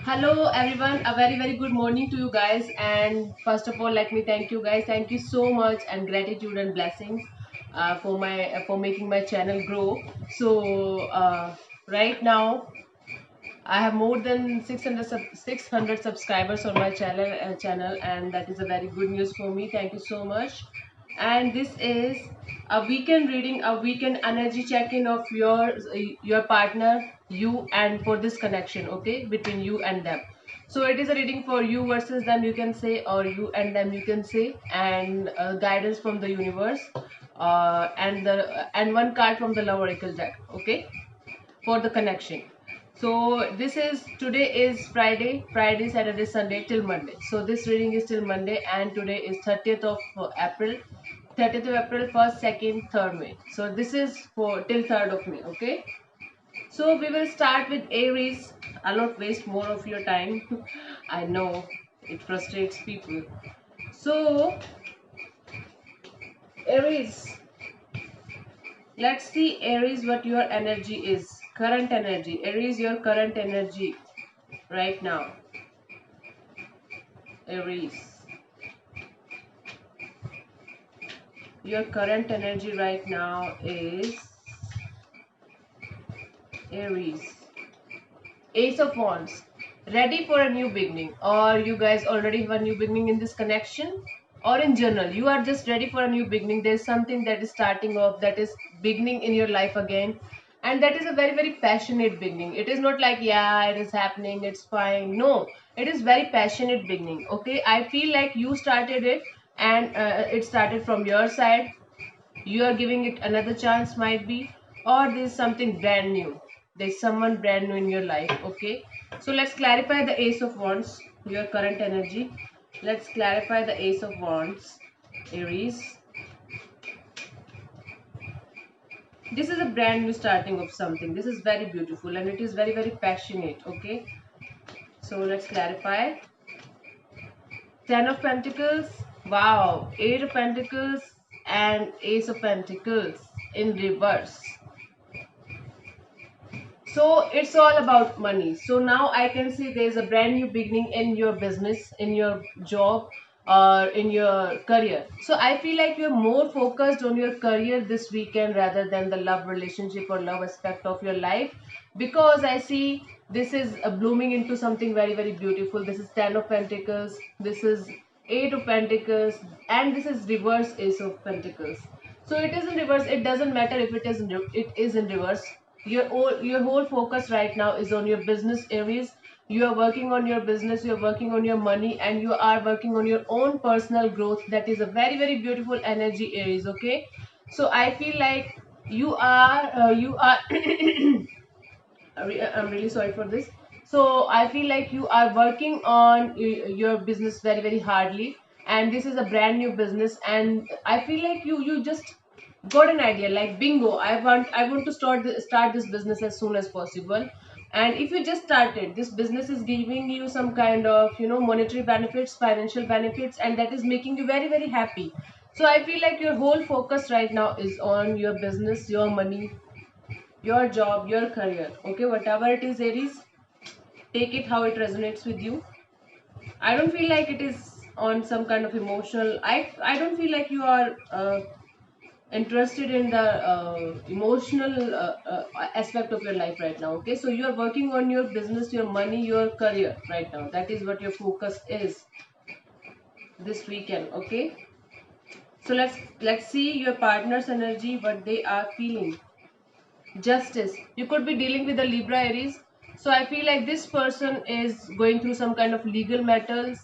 Hello everyone, a very good morning to you guys. And first of all, let me thank you guys. Thank you so much and gratitude and blessings for making my channel grow. So right now I have more than 600 subscribers on my channel, and that is a very good news for me. Thank you so much. And this is a weekend reading, a weekend energy check-in of your partner, you, and for this connection, okay, between you and them. So it is a reading for you versus them, you can say, or you and them, you can say, and guidance from the universe, and one card from the Love Oracle deck, okay, for the connection. So this is today is Friday, Saturday, Sunday till Monday. So this reading is till Monday, and today is 30th of April. 30th of April, 1st, 2nd, 3rd May. So this is for till 3rd of May. Okay. So we will start with Aries. I'll not waste more of your time. I know it frustrates people. So Aries, let's see Aries what your energy is. Current energy. Aries, your current energy right now. Aries, your current energy right now is Aries. Ace of Wands, ready for a new beginning, or you guys already have a new beginning in this connection, or in general you are just ready for a new beginning. There's something that is starting off, that is beginning in your life again, and that is a very passionate beginning. It is not like, yeah, it is happening, it's fine. No, it is very passionate beginning. Okay, I feel like you started it, and it started from your side. You are giving it another chance, might be, or there's something brand new. There's someone brand new in your life. Okay, so let's clarify the Ace of Wands, your current energy. Let's clarify the Ace of Wands, Aries. This is a brand new starting of something. This is very beautiful, and it is very passionate. Okay, so let's clarify. Ten of Pentacles, wow, Eight of Pentacles, and Ace of Pentacles in reverse. So it's all about money. So now I can see there's a brand new beginning in your business, in your job, or in your career. So I feel like you're more focused on your career this weekend rather than the love relationship or love aspect of your life, because I see this is blooming into something very beautiful. This is Ten of Pentacles, this is Eight of Pentacles, and this is reverse Ace of Pentacles. So it is in reverse. It doesn't matter if it is in reverse. Your whole focus right now is on your business areas. You are working on your business, you are working on your money, and you are working on your own personal growth. That is a very beautiful energy, Aries. Okay, so I feel like you are I'm really sorry for this. So I feel like you are working on your business very hardly, and this is a brand new business, and I feel like you just got an idea like bingo. I want to start this business as soon as possible. And if you just started, this business is giving you some kind of monetary benefits, financial benefits, and that is making you very happy. So I feel like your whole focus right now is on your business, your money, your job, your career. Okay, whatever it is, Aries, take it how it resonates with you. I don't feel like it is on some kind of emotional. I don't feel like you are interested in the emotional aspect of your life right now. Okay, so you are working on your business, your money, your career right now. That is what your focus is this weekend. Okay, so let's see your partner's energy, what they are feeling. Justice. You could be dealing with a Libra, Aries. So I feel like this person is going through some kind of legal matters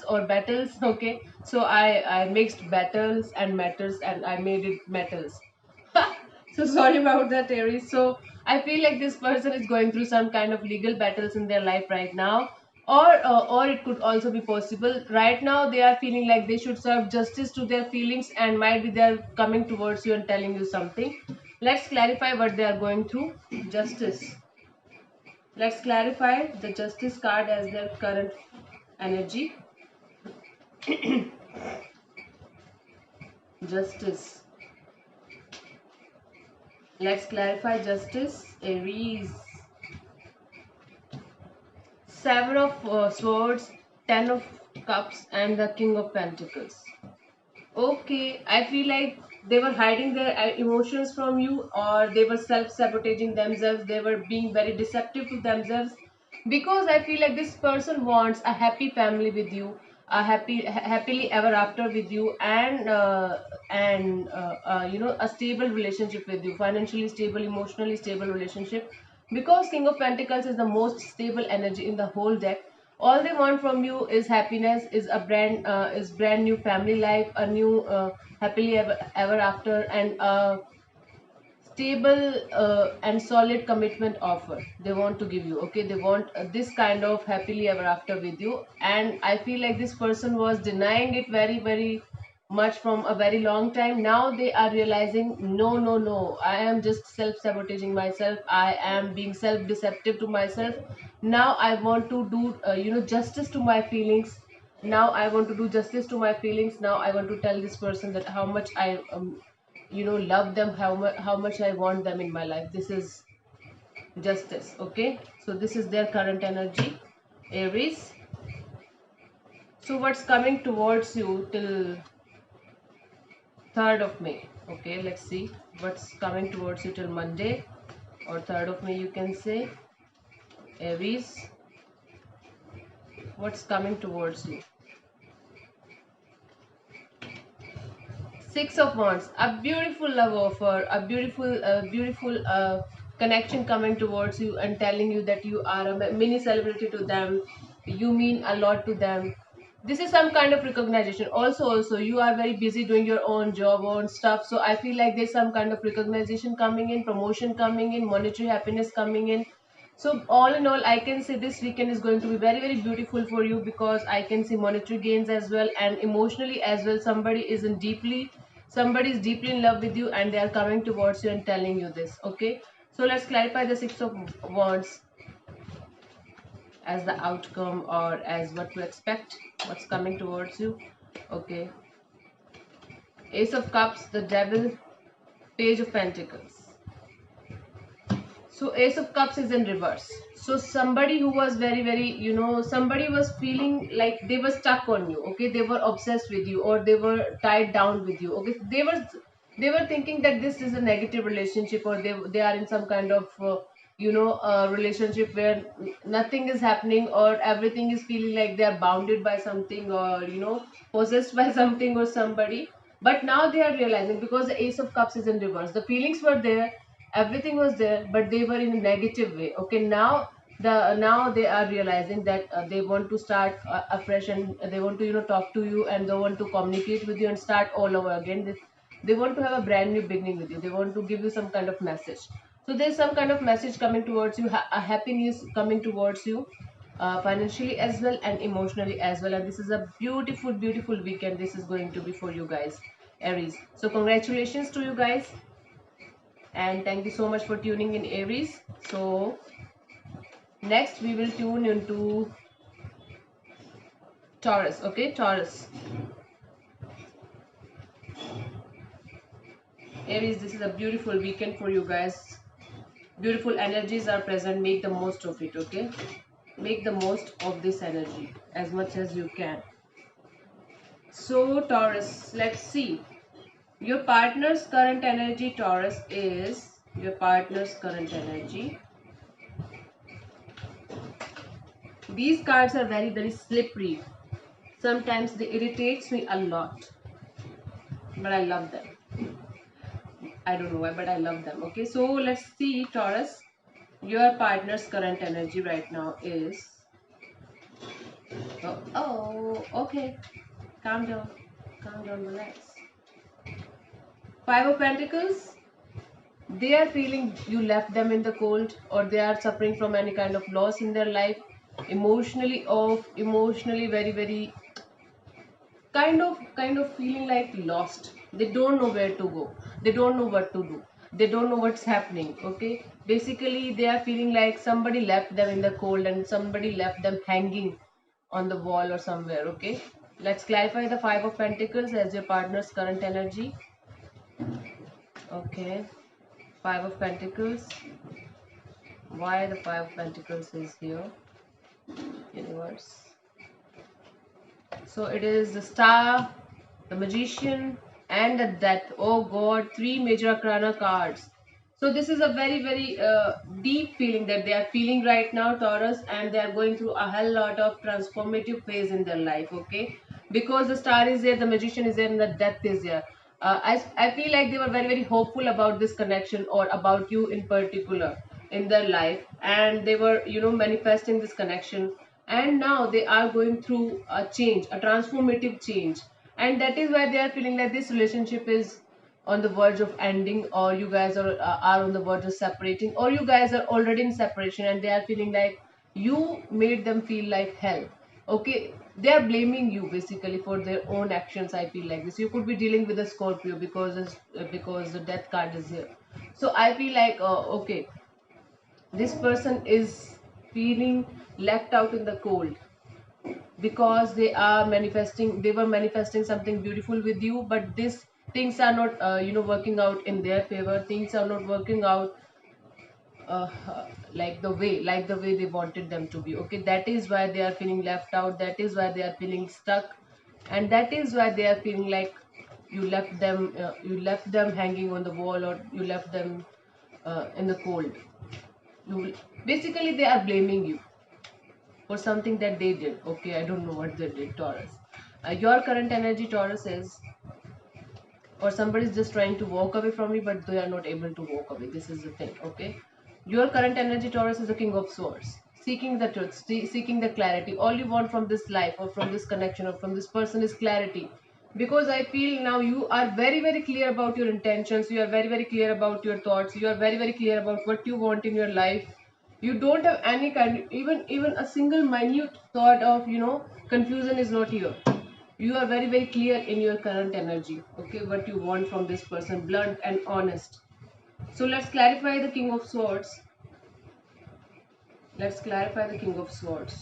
or battles. Okay, so I mixed battles and matters, and I made it metals. So sorry about that, Aries. So I feel like this person is going through some kind of legal battles in their life right now, or it could also be possible right now they are feeling like they should serve justice to their feelings, and might be they're coming towards you and telling you something. Let's clarify what they are going through. Justice. Let's clarify the Justice card as their current energy. Justice. Let's clarify Justice. Aries. Seven of Swords, Ten of Cups, and the King of Pentacles. Okay, I feel like they were hiding their emotions from you, or they were self-sabotaging themselves. They were being very deceptive to themselves, because I feel like this person wants a happy family with you, a happily ever after with you, and you know, a stable relationship with you, financially stable, emotionally stable relationship. Because King of Pentacles is the most stable energy in the whole deck. All they want from you is happiness, is brand new family life, a new happily ever after, and a stable and solid commitment offer they want to give you. Okay, they want this kind of happily ever after with you, and I feel like this person was denying it very very much from a very long time. Now they are realizing, no, no, no, I am just self sabotaging myself, I am being self deceptive to myself. Now I want to do you know, justice to my feelings. Now I want to do justice to my feelings. Now I want to tell this person that how much I you know, love them, how much I want them in my life. This is justice. Okay, so this is their current energy, Aries. So what's coming towards you till 3rd of May? Okay, let's see what's coming towards you till Monday or 3rd of May, you can say. Aries, what's coming towards you? Six of Wands, a beautiful love offer, a beautiful connection coming towards you and telling you that you are a mini celebrity to them. You mean a lot to them. This is some kind of recognition. Also, you are very busy doing your own job, own stuff. So I feel like there's some kind of recognition coming in, promotion coming in, monetary happiness coming in. So all in all, I can say this weekend is going to be very very beautiful for you, because I can see monetary gains as well, and emotionally as well. Somebody is deeply in love with you, and they are coming towards you and telling you this. Okay, so let's clarify the Six of Wands as the outcome, or as what to expect, what's coming towards you. Okay, Ace of Cups, the Devil, Page of Pentacles. So Ace of Cups is in reverse. So somebody who was very very, you know, somebody was feeling like they were stuck on you. Okay, they were obsessed with you, or they were tied down with you. Okay, they were thinking that this is a negative relationship, or they are in some kind of you know, relationship where nothing is happening, or everything is feeling like they are bounded by something, or you know, possessed by something or somebody. But now they are realizing, because the Ace of Cups is in reverse, the feelings were there, everything was there, but they were in a negative way. Okay, now they are realizing that they want to start afresh, and they want to, you know, talk to you, and they want to communicate with you and start all over again. They want to have a brand new beginning with you. They want to give you some kind of message. So there's some kind of message coming towards you, a happy news coming towards you, financially as well and emotionally as well. And this is a beautiful beautiful weekend this is going to be for you guys, Aries. So congratulations to you guys, and thank you so much for tuning in, Aries. So next we will tune into Taurus. Okay, Taurus, Aries, this is a beautiful weekend for you guys. Beautiful energies are present. Make the most of it. Okay, make the most of this energy as much as you can. So Taurus, let's see. Your partner's current energy, Taurus, is your partner's current energy. These cards are very very slippery. Sometimes they irritates me a lot, but I love them. I don't know why, but I love them. Okay, so let's see, Taurus. Your partner's current energy right now is... Okay. Calm down, relax. Five of Pentacles. They are feeling you left them in the cold, or they are suffering from any kind of loss in their life. Emotionally off, emotionally very very kind of feeling like lost. They don't know where to go, they don't know what to do, they don't know what's happening. Okay, basically they are feeling like somebody left them in the cold, and somebody left them hanging on the wall or somewhere. Okay, let's clarify the Five of Pentacles as your partner's current energy. Okay, Five of Pentacles. Why the Five of Pentacles is here? universe. So it is the Star, the Magician, and the Death. Oh God, three major arcana cards. So this is a very very deep feeling that they are feeling right now, Taurus, and they are going through a hell lot of transformative phase in their life. Okay, because the Star is there, the Magician is there, and the Death is there. I feel like they were very very hopeful about this connection or about you in particular in their life, and they were manifesting this connection, and now they are going through a change, a transformative change, and that is why they are feeling like this relationship is on the verge of ending, or you guys are on the verge of separating, or you guys are already in separation and they are feeling like you made them feel like hell. Okay, they are blaming you basically for their own actions. I feel like this, you could be dealing with a Scorpio because the Death card is here. So I feel like okay, this person is feeling left out in the cold because they were manifesting something beautiful with you, but this things are not working out in their favor. Things are not working out uh, like the way they wanted them to be. Okay, that is why they are feeling left out, that is why they are feeling stuck, and that is why they are feeling like you left them hanging on the wall, or you left them in the cold. You basically, they are blaming you for something that they did. Okay, I don't know what they did, Taurus. Your current energy, Taurus, is, or somebody is just trying to walk away from you, but they are not able to walk away. This is the thing. Okay, your current energy, Taurus, is the King of Swords, seeking the truth, seeking the clarity. All you want from this life, or from this connection, or from this person, is clarity. Because I feel now you are very very clear about your intentions. You are very very clear about your thoughts. You are very very clear about what you want in your life. You don't have any kind, even a single minute thought of confusion is not here. You are very very clear in your current energy. Okay, what you want from this person, blunt and honest. So let's clarify the King of Swords. Let's clarify the King of Swords.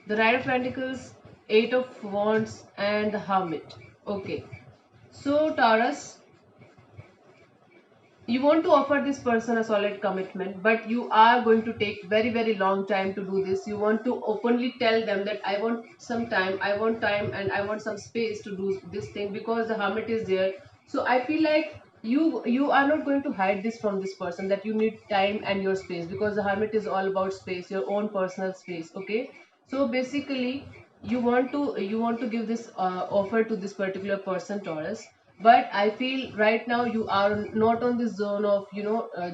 The Knight of Pentacles, Eight of Wands, and the Hermit. Okay, so Taurus, you want to offer this person a solid commitment, but you are going to take very very long time to do this. You want to openly tell them that I want some time, I want time, and I want some space to do this thing, because the Hermit is there. So I feel like you are not going to hide this from this person, that you need time and your space, because the Hermit is all about space, your own personal space. Okay, so basically you want to give this offer to this particular person, Taurus, but I feel right now you are not on this zone of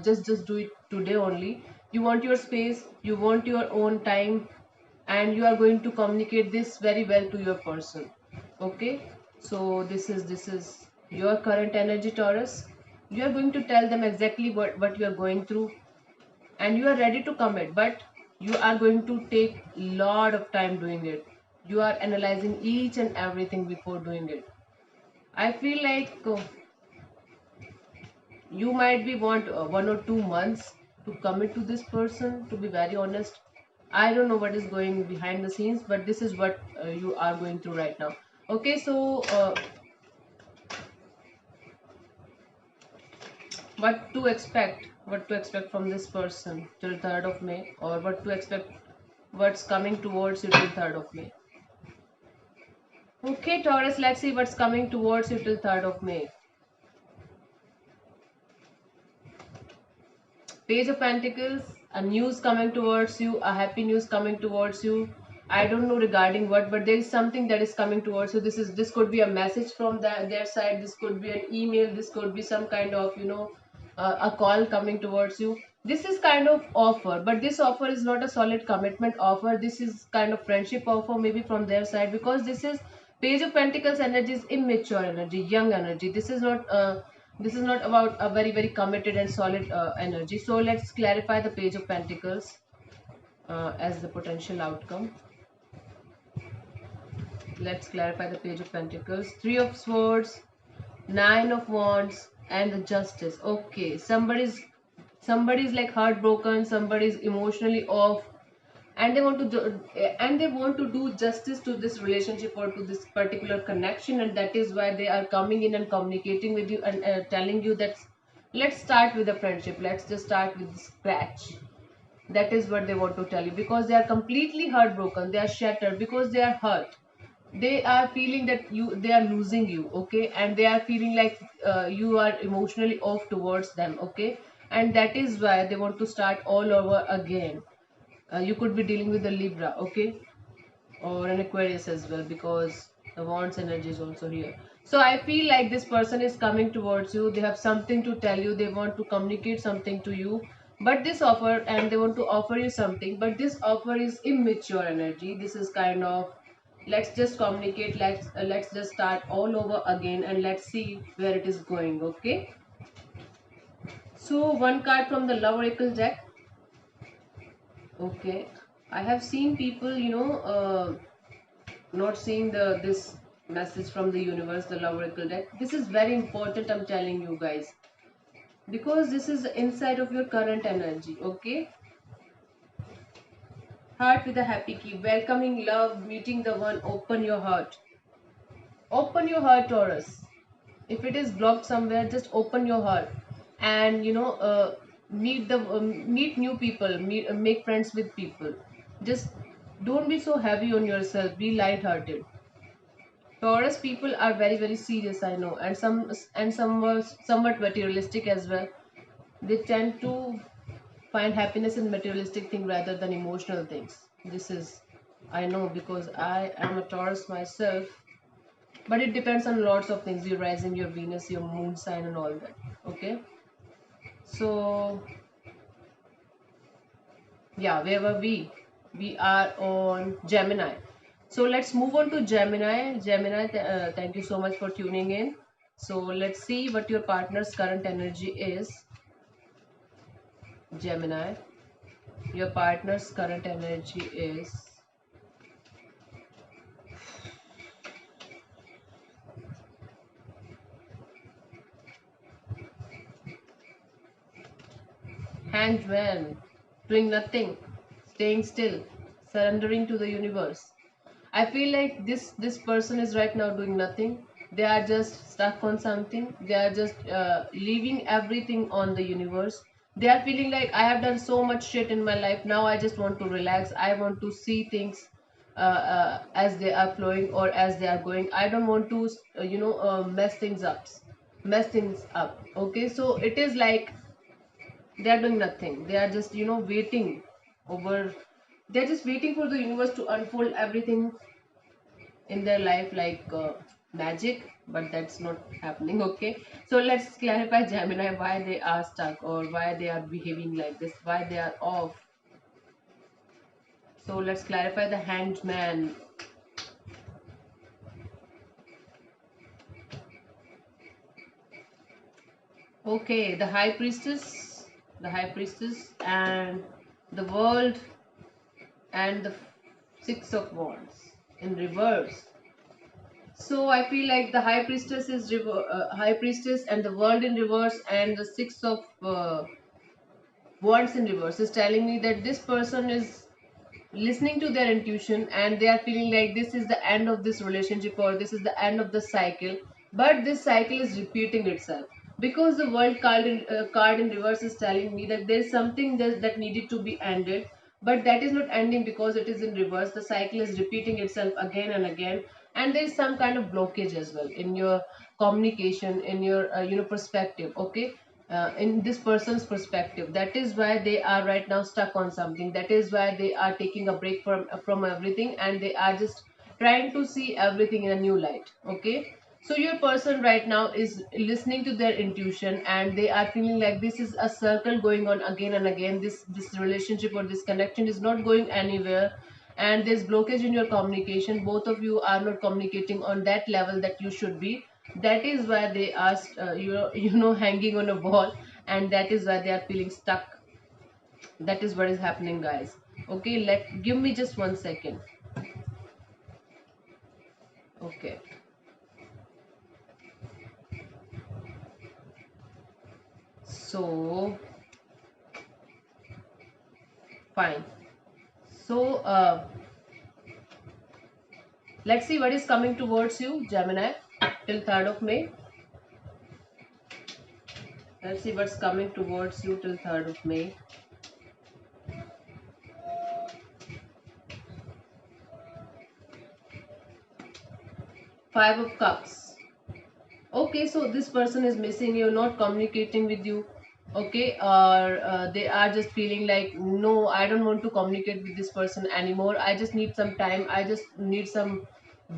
just do it today only. You want your space, you want your own time, and you are going to communicate this very well to your person. Okay, so this is your current energy, Taurus. You are going to tell them exactly what you are going through, and you are ready to commit, but you are going to take lot of time doing it. You are analyzing each and everything before doing it. I feel like you might be want 1 or 2 months to commit to this person, to be very honest. I don't know what is going behind the scenes, but this is what you are going through right now. Okay, so what to expect from this person till 3rd of May, or what to expect, what's coming towards you till 3rd of May. Okay, Taurus, let's see what's coming towards you till 3rd of May. Page of Pentacles, a news coming towards you, a happy news coming towards you. I don't know regarding what, but there is something that is coming towards you. This could be a message from their side. This could be an email. This could be some kind of a call coming towards you. This is kind of offer, but this offer is not a solid commitment offer. This is kind of friendship offer maybe from their side, because this is Page of Pentacles energy is immature energy, young energy. This is not about a very very committed and solid energy. So let's clarify the Page of Pentacles as the potential outcome. Let's clarify the Page of Pentacles. Three of Swords, Nine of Wands, and the Justice. Okay, somebody's like heartbroken, somebody's emotionally off, and they want to do justice to this relationship or to this particular connection, and that is why they are coming in and communicating with you and telling you that Let's start with the friendship. Let's just start with the scratch. That is what they want to tell you, because they are completely heartbroken, they are shattered, because they are hurt. They are feeling that they are losing you, okay, and they are feeling like you are emotionally off towards them, okay, and that is why they want to start all over again. You could be dealing with a Libra, okay, or an Aquarius as well, because the wands energy is also here. So I feel like this person is coming towards you. They have something to tell you. They want to communicate something to you. But this offer, and they want to offer you something, but this offer is immature energy. This is kind of, let's just communicate, let's just start all over again, and let's see where it is going, okay? So one card from the Love Oracle deck. Okay, I have seen people, not seeing this message from the universe, the Love Oracle deck. This is very important, I'm telling you guys, because this is the inside of your current energy, okay? Heart with a happy key, welcoming love, meeting the one. Open your heart. Open your heart, Taurus. If it is blocked somewhere, just open your heart, and meet new people, make friends with people. Just don't be so heavy on yourself, be light-hearted. Taurus people are very very serious, I know, and somewhat materialistic as well. They tend to find happiness in materialistic things rather than emotional things. This is, I know, because I am a Taurus myself. But it depends on lots of things: your rising, your Venus, your moon sign, and all that. Okay. So yeah, where were we? We are on Gemini. So let's move on to Gemini. Gemini, thank you so much for tuning in. So let's see what your partner's current energy is. Gemini, your partner's current energy is Hangman, doing nothing, staying still, surrendering to the universe. I feel like this person is right now doing nothing. They are just stuck on something. They are just leaving everything on the universe. They are feeling like, I have done so much shit in my life. Now I just want to relax. I want to see things as they are flowing or as they are going. I don't want to mess things up. Mess things up. Okay, so it is like they are doing nothing. They are just waiting over. They're just waiting for the universe to unfold everything in their life like magic, but that's not happening, okay? So let's clarify Gemini, why they are stuck or why they are behaving like this, why they are off. So let's clarify the Hanged Man. Okay, the High Priestess, and the World, and the Six of Wands in reverse. So I feel like the High Priestess is High Priestess, and the World in reverse, and the Six of Wands in reverse is telling me that this person is listening to their intuition, and they are feeling like this is the end of this relationship, or this is the end of the cycle. But this cycle is repeating itself, because the World card in reverse is telling me that there is something that needed to be ended, but that is not ending because it is in reverse. The cycle is repeating itself again and again, and there is some kind of blockage as well in your communication, in your perspective, okay? In this person's perspective, that is why they are right now stuck on something. That is why they are taking a break from everything, and they are just trying to see everything in a new light, okay? So your person right now is listening to their intuition, and they are feeling like this is a circle going on again and again. This relationship or this connection is not going anywhere, and there's blockage in your communication. Both of you are not communicating on that level that you should be. That is why they are hanging on a wall, and that is why they are feeling stuck. That is what is happening, guys. Okay, give me just 1 second. Okay, so fine. So let's see what is coming towards you, Gemini, till 3rd of May. Let's see what's coming towards you till 3rd of May. Five of Cups. Okay, so this person is missing you, not communicating with you. Okay, or they are just feeling like, no, I don't want to communicate with this person anymore. I just need some time. I just need some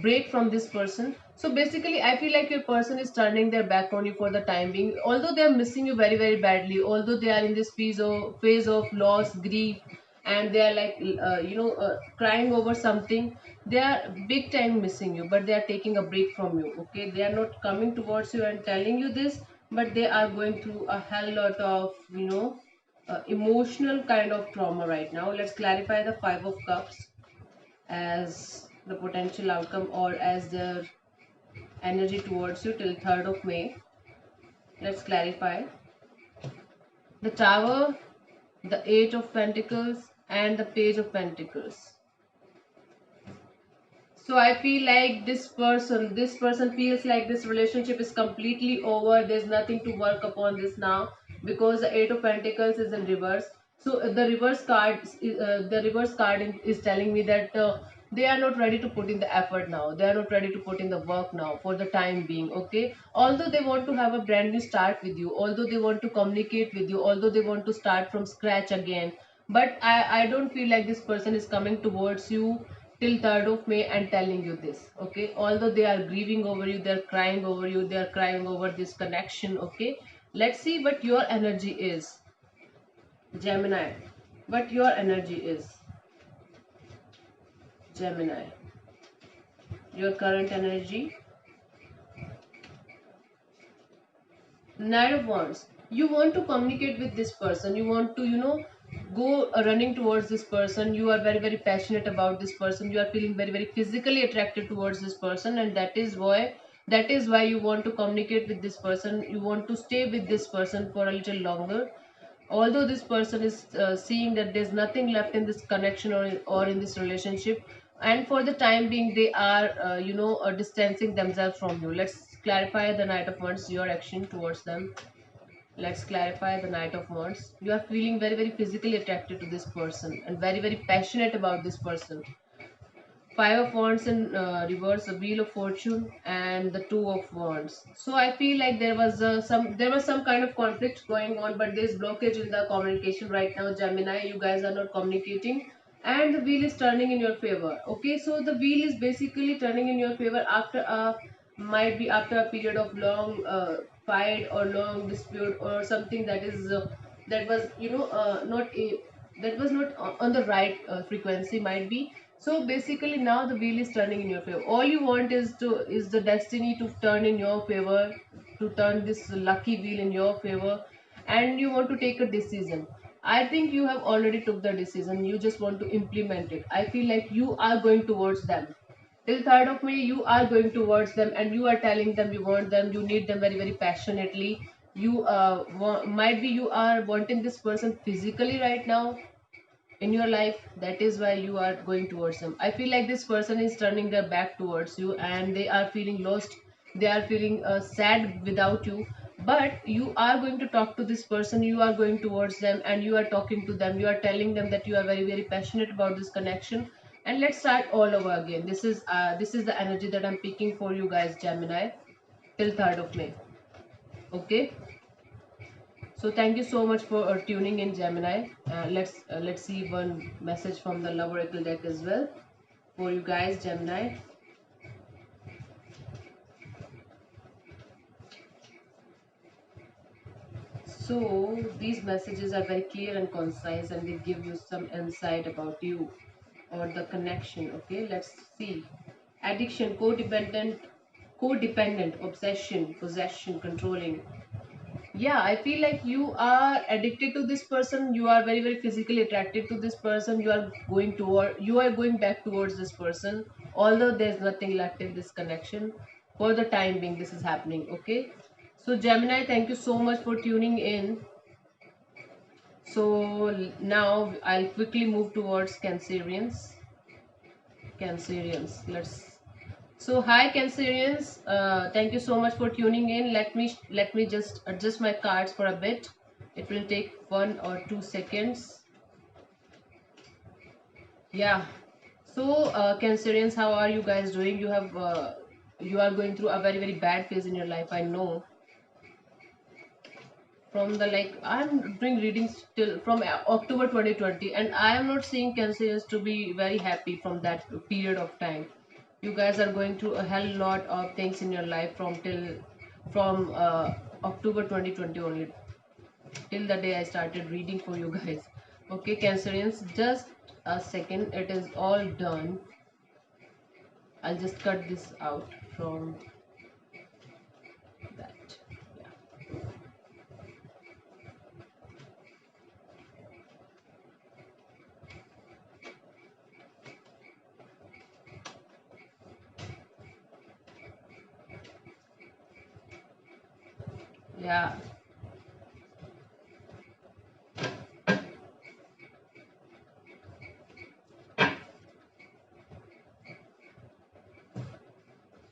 break from this person. So basically, I feel like your person is turning their back on you for the time being. Although they are missing you very, very badly, although they are in this phase of loss, grief, and they are like, crying over something, they are big time missing you, but they are taking a break from you. Okay, they are not coming towards you and telling you this, but they are going through a hell lot of emotional kind of trauma right now. Let's clarify the 5 of Cups as the potential outcome or as their energy towards you till 3rd of May. Let's clarify the Tower, the 8 of Pentacles, and the Page of Pentacles. So I feel like this person feels like this relationship is completely over. There's nothing to work upon this now, because the 8 of Pentacles is in reverse. So the reverse card is telling me that they are not ready to put in the effort now. They are not ready to put in the work now for the time being. Okay, although they want to have a brand new start with you, although they want to communicate with you, although they want to start from scratch again, but I don't feel like this person is coming towards you till 3rd of May and telling you this. Okay, although they are grieving over you, they're crying over you, they're crying over this connection. Okay, let's see what your energy is, Gemini. What your energy is, Gemini. Your current energy. Knight of Wands. You want to communicate with this person. You want to, go running towards this person. You are very, very passionate about this person. You are feeling very, very physically attracted towards this person, and that is why you want to communicate with this person. You want to stay with this person for a little longer. Although this person is seeing that there's nothing left in this connection or in this relationship, and for the time being they are distancing themselves from you. Let's clarify the Knight of Wands, your action towards them. Let's clarify the Knight of Wands. You are feeling very, very physically attracted to this person and very, very passionate about this person. Five of Wands in reverse, the Wheel of Fortune, and the Two of Wands. So I feel like there was some kind of conflict going on, but there's blockage in the communication right now, Gemini. You guys are not communicating, and the wheel is turning in your favor. Okay, so the wheel is basically turning in your favor after a might be after a period of long fight or long dispute or something that was not a that was not on the right frequency, might be. So basically now the wheel is turning in your favor. All you want is the destiny to turn in your favor, to turn this lucky wheel in your favor, and you want to take a decision. I think you have already took the decision. You just want to implement it. I feel like you are going towards them. Till 3rd of May, you are going towards them and you are telling them you want them, you need them very, very passionately. You might be you are wanting this person physically right now in your life. That is why you are going towards them. I feel like this person is turning their back towards you and they are feeling lost. They are feeling sad without you, but you are going to talk to this person. You are going towards them and you are talking to them. You are telling them that you are very, very passionate about this connection. And let's start all over again. This is the energy that I'm picking for you guys, Gemini, till 3rd of May. Okay, so thank you so much for tuning in, Gemini. Let's see one message from the Love Oracle deck as well for you guys, Gemini. So these messages are very clear and concise, and they give you some insight about you or the connection. Okay, let's see. Addiction, codependent, obsession, possession, controlling. Yeah, I feel like you are addicted to this person. You are very, very physically attracted to this person. You are going back towards this person, although there's nothing left in this connection. For the time being, this is happening. Okay, so Gemini, thank you so much for tuning in. So now I'll quickly move towards Cancerians. Cancerians, let's So hi Cancerians, thank you so much for tuning in. Let me just adjust my cards for a bit. It will take 1 or 2 seconds. Yeah. So Cancerians, how are you guys doing? You are going through a very very bad phase in your life. I know. From the like I'm doing readings till from October 2020, and I am not seeing Cancerians to be very happy from that period of time. You guys are going through a hell lot of things in your life from October 2020 only till the day I started reading for you guys. Okay, Cancerians, just a second. It is all done. I'll just cut this out from that. Yeah.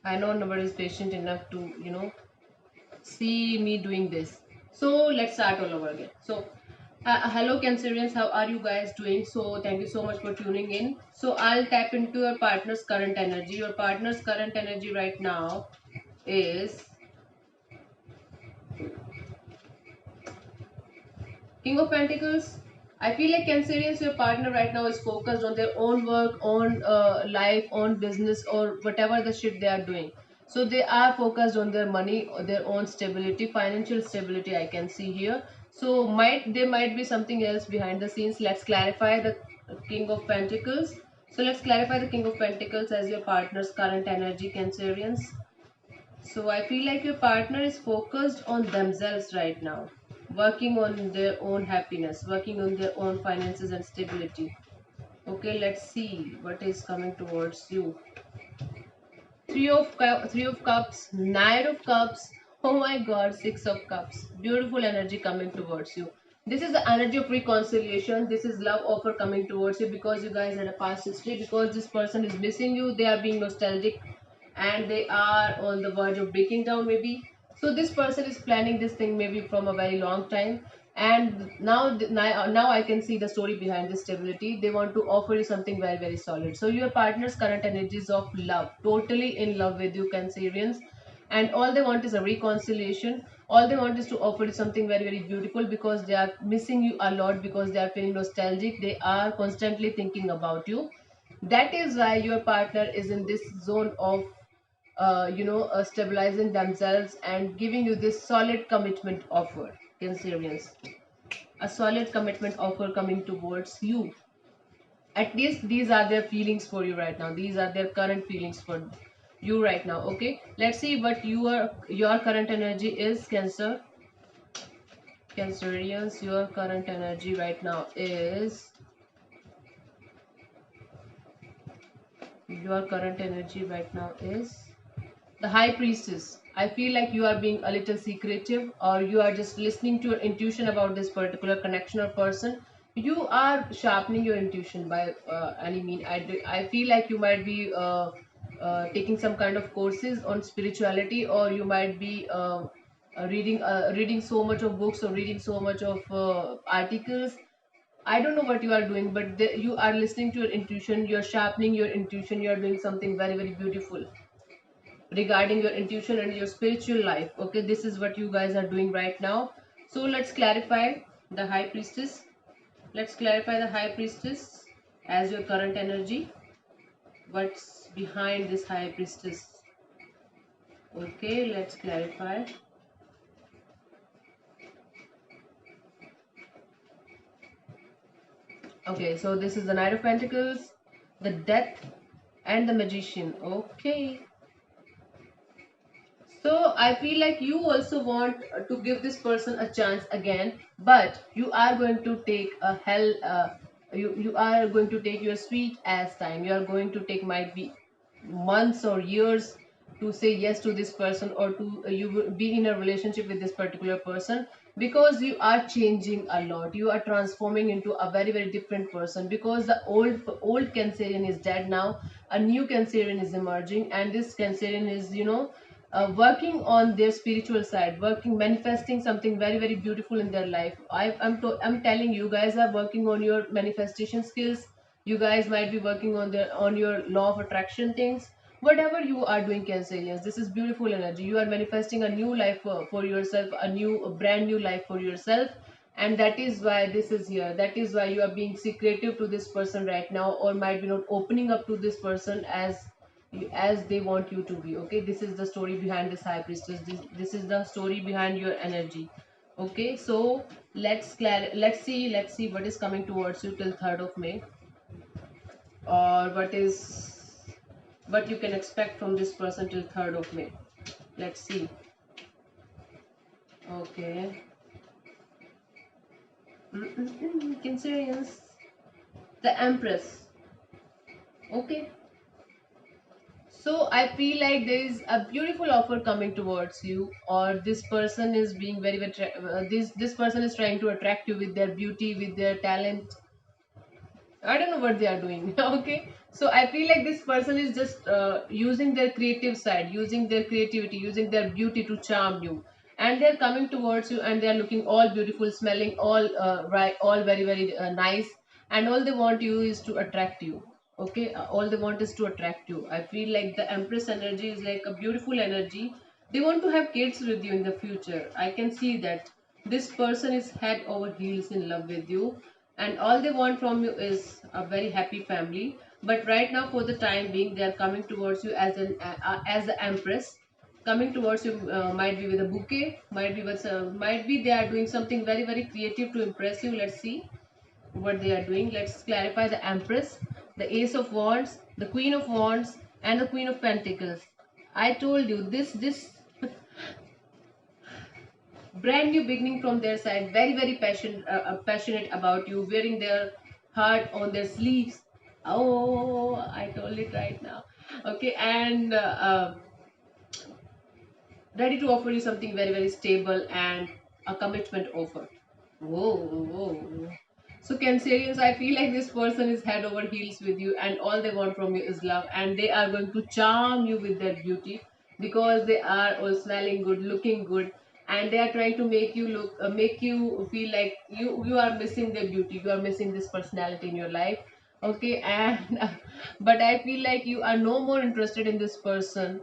I know nobody is patient enough to see me doing this. So let's start all over again. So, hello Cancerians, how are you guys doing? So, thank you so much for tuning in. So, I'll tap into your partner's current energy. Your partner's current energy right now is King of Pentacles. I feel like Cancerians, your partner right now is focused on their own work, on life, on business, or whatever the shit they are doing. So they are focused on their money, or their own stability, financial stability. I can see here. So might be something else behind the scenes. Let's clarify the King of Pentacles. So let's clarify the King of Pentacles as your partner's current energy, Cancerians. So I feel like your partner is focused on themselves right now, working on their own happiness, working on their own finances and stability. Okay, let's see what is coming towards you. Three of Cups, Knight of Cups. Oh my God, Six of Cups. Beautiful energy coming towards you. This is the energy of reconciliation. This is love offer coming towards you because you guys had a past history. Because this person is missing you, they are being nostalgic, and they are on the verge of breaking down maybe. So this person is planning this thing maybe from a very long time, and now I can see the story behind this stability. They want to offer you something very very solid. So your partner's current energies of love, totally in love with you, Cancerians, and all they want is a reconciliation. All they want is to offer you something very very beautiful because they are missing you a lot, because they are feeling nostalgic, they are constantly thinking about you. That is why your partner is in this zone of stabilizing themselves and giving you this solid commitment offer, Cancerians. A solid commitment offer coming towards you. At least these are their feelings for you right now. These are their current feelings for you right now. Okay, let's see what your current energy is, Cancerians. Your current energy right now is your current energy right now is the High Priestess. I feel like you are being a little secretive, or you are just listening to your intuition about this particular connection or person. You are sharpening your intuition by any mean. I feel like you might be taking some kind of courses on spirituality, or you might be reading so much of books, or reading so much of articles. I don't know what you are doing, but you are listening to your intuition. You are sharpening your intuition. You are doing something very very beautiful regarding your intuition and your spiritual life. Okay, this is what you guys are doing right now. So let's clarify the High Priestess. Let's clarify the High Priestess as your current energy. What's behind this High Priestess? Okay, let's clarify. Okay, so this is the Knight of Pentacles, the Death, and the Magician. Okay, so I feel like you also want to give this person a chance again, but you are going to take a hell. You are going to take your sweet ass time. You are going to take might be months or years to say yes to this person, or to you will be in a relationship with this particular person. because you are changing a lot, you are transforming into a very very different person, because the old Cancerian is dead now. A new Cancerian is emerging, and this Cancerian is, working on their spiritual side, working, manifesting something very very beautiful in their life. I'm telling you, guys are working on your manifestation skills. You guys might be working on your law of attraction things. Whatever you are doing, Cancerians, this is beautiful energy. You are manifesting a new life for yourself, a brand new life for yourself. And that is why this is here. That is why you are being secretive to this person right now, or might be not opening up to this person as they want you to be. Okay, this is the story behind this high priestess. This is the story behind your energy. Okay, so let's see what is coming towards you till 3rd of May, or what you can expect from this person till 3rd of May. Let's see. Okay. Cancerians. The Empress. Okay. So I feel like there is a beautiful offer coming towards you, or this person is being this person is trying to attract you with their beauty, with their talent. I don't know what they are doing. Okay. So I feel like this person is just using their creative side, using their creativity, using their beauty to charm you. And they're coming towards you, and they're looking all beautiful, smelling all right, all very, very nice. And all they want you is to attract you. Okay. All they want is to attract you. I feel like the Empress energy is like a beautiful energy. They want to have kids with you in the future. I can see that this person is head over heels in love with you, and all they want from you is a very happy family. But right now, for the time being, they are coming towards you as the Empress. Coming towards you, might be with a bouquet, might be they are doing something very very creative to impress you. Let's see what they are doing. Let's clarify the Empress, the Ace of Wands, the Queen of Wands, and the Queen of Pentacles. I told you, this brand new beginning from their side, very very passionate about you, wearing their heart on their sleeves. Oh, I told it right now. Okay. And ready to offer you something very very stable and a commitment offer. Whoa, whoa. So Cancerians, I feel like this person is head over heels with you, and all they want from you is love, and they are going to charm you with their beauty, because they are all smelling good, looking good, and they are trying to make you feel like you are missing their beauty, you are missing this personality in your life. Okay. And but I feel like you are no more interested in this person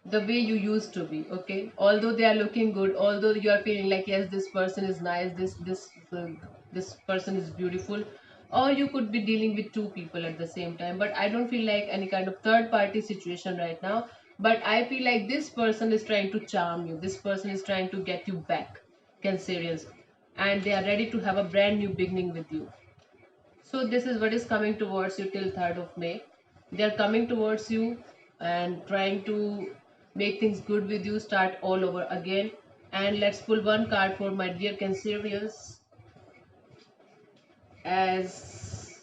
the way you used to be. Okay, although they are looking good, although you are feeling like, yes, this person is nice, this person is beautiful, or you could be dealing with two people at the same time, but I don't feel like any kind of third party situation right now. But I feel like this person is trying to charm you, this person is trying to get you back, Cancerians, and they are ready to have a brand new beginning with you. So this is what is coming towards you till 3rd of May. They are coming towards you and trying to make things good with you, start all over again. And let's pull one card for my dear Cancerians as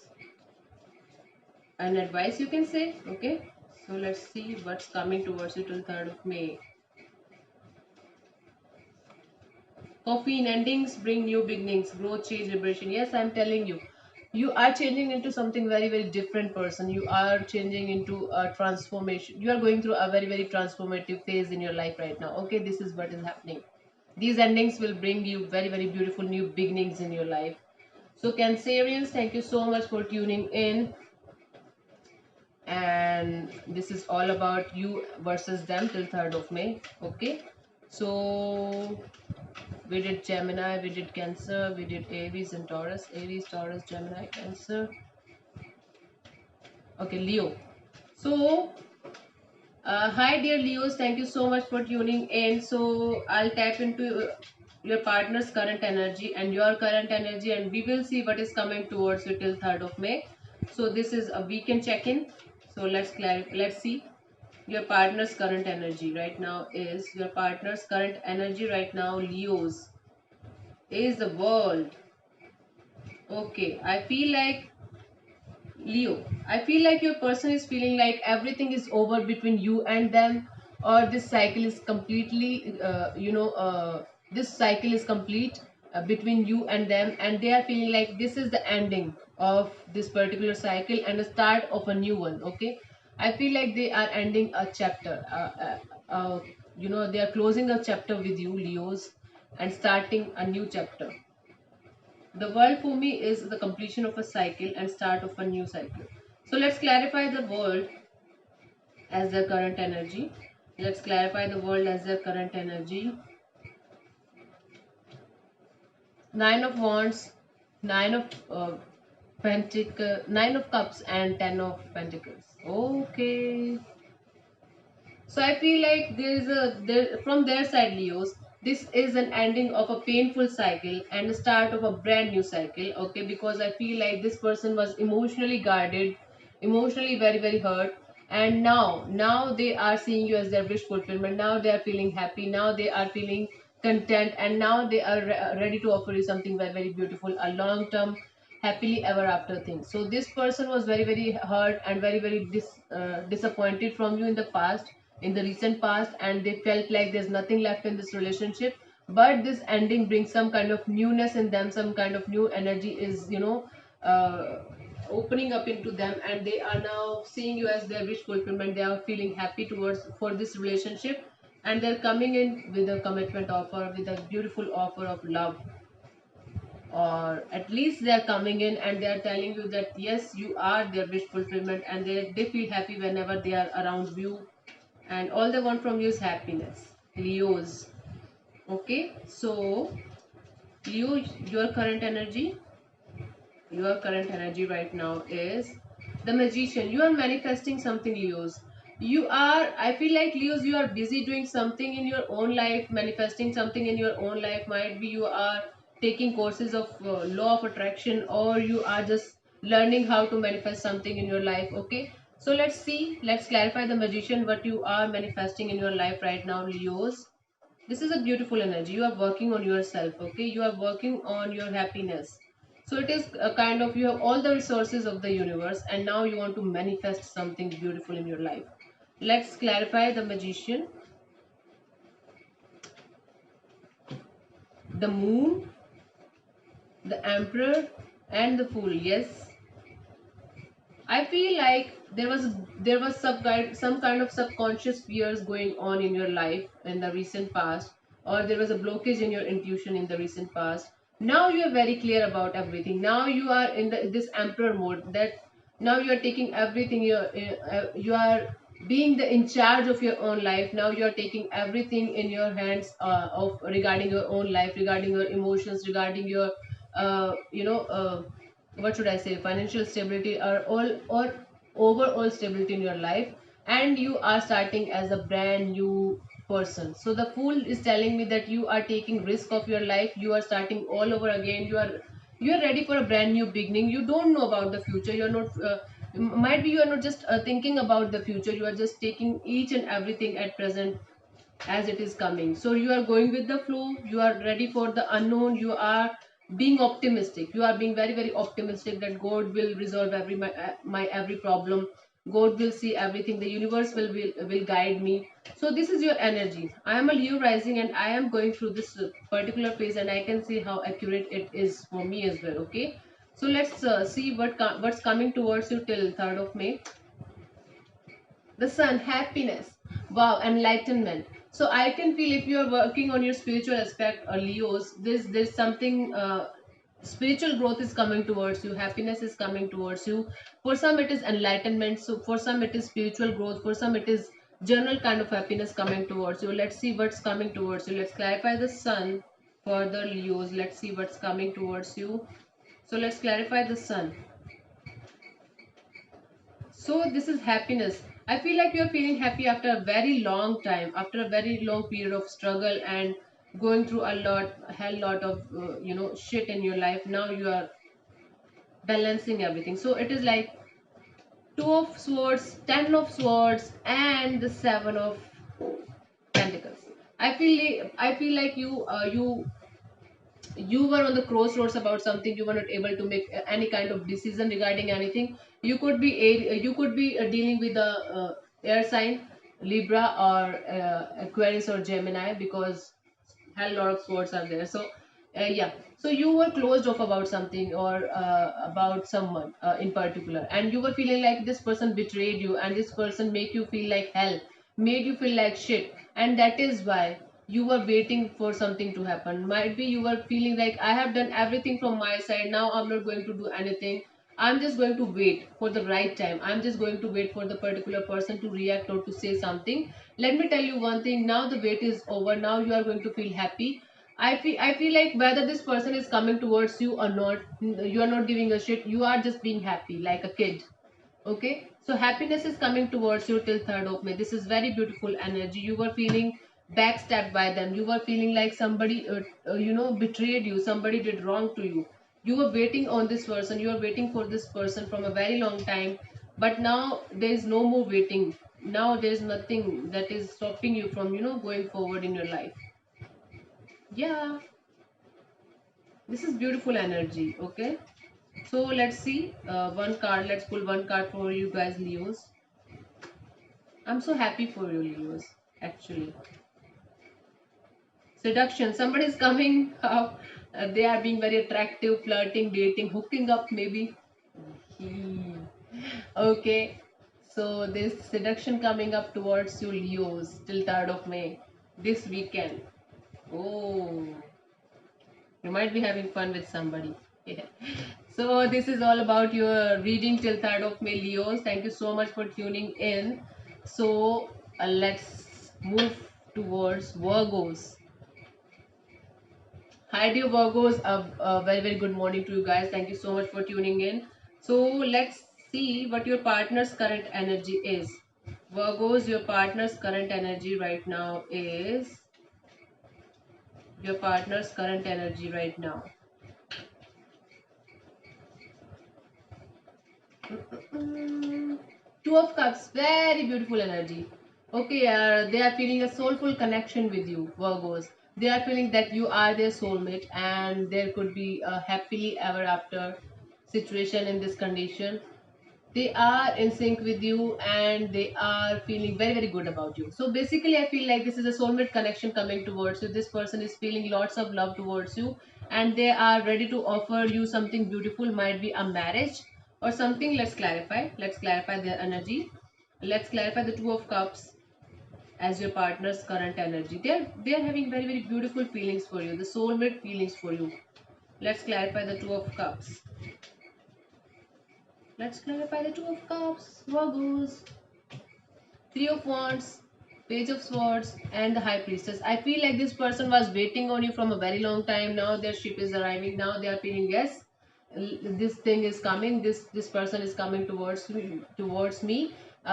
an advice, you can say. Okay. So let's see what's coming towards you till 3rd of May. Coffee in endings bring new beginnings, growth, change, liberation. Yes, I'm telling you, you are changing into something very, very different person. You are changing into a transformation. You are going through a very, very transformative phase in your life right now. Okay, this is what is happening. These endings will bring you very, very beautiful new beginnings in your life. So, Cancerians, thank you so much for tuning in. And this is all about you versus them till 3rd of May. Okay, so we did Gemini, we did Cancer, we did Aries and Taurus. Aries, Taurus, Gemini, Cancer. Okay, Leo. So, hi dear Leos, thank you so much for tuning in. So, I'll tap into your partner's current energy and your current energy, and we will see what is coming towards you till 3rd of May. So, this is a weekend check-in. So, let's see. Your partner's current energy right now Leos, is the world. Okay, I feel like your person is feeling like everything is over between you and them, or this cycle is completely, this cycle is complete between you and them, and they are feeling like this is the ending of this particular cycle and the start of a new one. Okay, I feel like they are ending a chapter, they are closing a chapter with you, Leos, and starting a new chapter. The world for me is the completion of a cycle and start of a new cycle. So let's clarify the world as their current energy. Let's clarify the world as their current energy. Nine of Wands, Nine of Nine of Cups, and Ten of Pentacles. Okay. So I feel like from their side, Leos, this is an ending of a painful cycle and the start of a brand new cycle. Okay, because I feel like this person was emotionally guarded, emotionally very very hurt, and now they are seeing you as their wish fulfillment. Now they are feeling happy. Now they are feeling content, and now they are ready to offer you something very very beautiful, a long term happily ever after thing. So this person was very very hurt and very very disappointed from you in the past, in the recent past, and they felt like there's nothing left in this relationship. But this ending brings some kind of newness in them, some kind of new energy is opening up into them, and they are now seeing you as their wish fulfillment. They are feeling happy towards for this relationship, and they're coming in with a commitment offer, with a beautiful offer of love, or at least they're coming in and they're telling you that yes, you are their wish fulfillment, and they feel happy whenever they are around you, and all they want from you is happiness, Leos. Okay, so Leo, your current energy right now is the Magician. You are manifesting something, Leos. I feel like, Leos, you are busy doing something in your own life, manifesting something in your own life. Might be you are taking courses of law of attraction, or you are just learning how to manifest something in your life. Okay, so let's clarify the Magician, what you are manifesting in your life right now, Leos. This is a beautiful energy. You are working on yourself. Okay, you are working on your happiness. So it is a kind of, you have all the resources of the universe, and now you want to manifest something beautiful in your life. Let's clarify the Magician, the Moon, the Emperor, and the Fool. Yes, I feel like there was some kind of subconscious fears going on in your life in the recent past, or there was a blockage in your intuition in the recent past. Now you are very clear about everything. Now you are in this emperor mode. That now you are taking everything. You are being the in charge of your own life. Now you are taking everything in your hands, of regarding your own life, regarding your emotions, regarding your what should I say, financial stability, or overall stability in your life, and you are starting as a brand new person. So the Fool is telling me that you are taking risk of your life. You are starting all over again. You are ready for a brand new beginning. You don't know about the future. You're not. Might be you are not just thinking about the future. You are just taking each and everything at present as it is coming. So you are going with the flow. You are ready for the unknown. You are being optimistic. You are being very very optimistic that God will resolve my every problem. God will see everything. The universe will guide me. So this is your energy. I am a Leo rising, and I am going through this particular phase, and I can see how accurate it is for me as well. Okay, so let's see what's coming towards you till 3rd of May. The Sun, happiness, wow, enlightenment. So I can feel if you are working on your spiritual aspect, or Leos, there's something, spiritual growth is coming towards you, happiness is coming towards you. For some it is enlightenment, so for some it is spiritual growth, for some it is general kind of happiness coming towards you. Let's see what's coming towards you. Let's clarify the Sun for the Leos. Let's see what's coming towards you. So let's clarify the Sun. So this is happiness. I feel like you're feeling happy after a very long time, after a very long period of struggle and going through a hell lot of shit in your life. Now you are balancing everything. So it is like two of swords, 10 of swords, and the 7 of pentacles. I feel like you were on the crossroads about something. You were not able to make any kind of decision regarding anything. You could be dealing with the air sign Libra, or Aquarius, or Gemini, because hell lot of swords are there. So yeah, so you were closed off about something, or about someone in particular, and you were feeling like this person betrayed you, and this person make you feel like hell, made you feel like shit, and that is why you were waiting for something to happen. Might be you were feeling like, I have done everything from my side, now I'm not going to do anything. I'm just going to wait for the right time. I'm just going to wait for the particular person to react or to say something. Let me tell you one thing. Now the wait is over. Now you are going to feel happy. I feel like whether this person is coming towards you or not, you are not giving a shit. You are just being happy like a kid. Okay, so happiness is coming towards you till 3rd of May. This is very beautiful energy. You were feeling backstabbed by them. You were feeling like somebody, betrayed you. Somebody did wrong to you. You were waiting on this person. You were waiting for this person from a very long time. But now there is no more waiting. Now there is nothing that is stopping you from, going forward in your life. Yeah, this is beautiful energy. Okay, so let's see one card. Let's pull one card for you guys, Leos. I'm so happy for you, Leos. Actually, seduction. Somebody's coming up. They are being very attractive, flirting, dating, hooking up, maybe. Hmm. Okay. So this seduction coming up towards you, Leos, till 3rd of May, this weekend. Oh, you might be having fun with somebody. Yeah. So this is all about your reading till 3rd of May, Leos. Thank you so much for tuning in. So let's move towards Virgos. Hi dear Virgos, a very very good morning to you guys. Thank you so much for tuning in. So let's see what your partner's current energy is. Virgos, your partner's current energy right now is, your partner's current energy right now. Two of Cups, very beautiful energy. Okay, they are feeling a soulful connection with you, Virgos. They are feeling that you are their soulmate, and there could be a happily ever after situation in this condition. They are in sync with you, and they are feeling very very good about you. So basically I feel like this is a soulmate connection coming towards you. This person is feeling lots of love towards you, and they are ready to offer you something beautiful. Might be a marriage or something. Let's clarify their energy. Let's clarify the Two of Cups as your partner's current energy. They are having very very beautiful feelings for you, the soulmate feelings for you. Let's clarify the Two of Cups. Let's clarify the Two of Cups. Virgos. Three of Wands, Page of Swords, and the High Priestess. I feel like this person was waiting on you from a very long time. Now their ship is arriving. Now they are feeling, yes, this thing is coming. This person is coming towards me.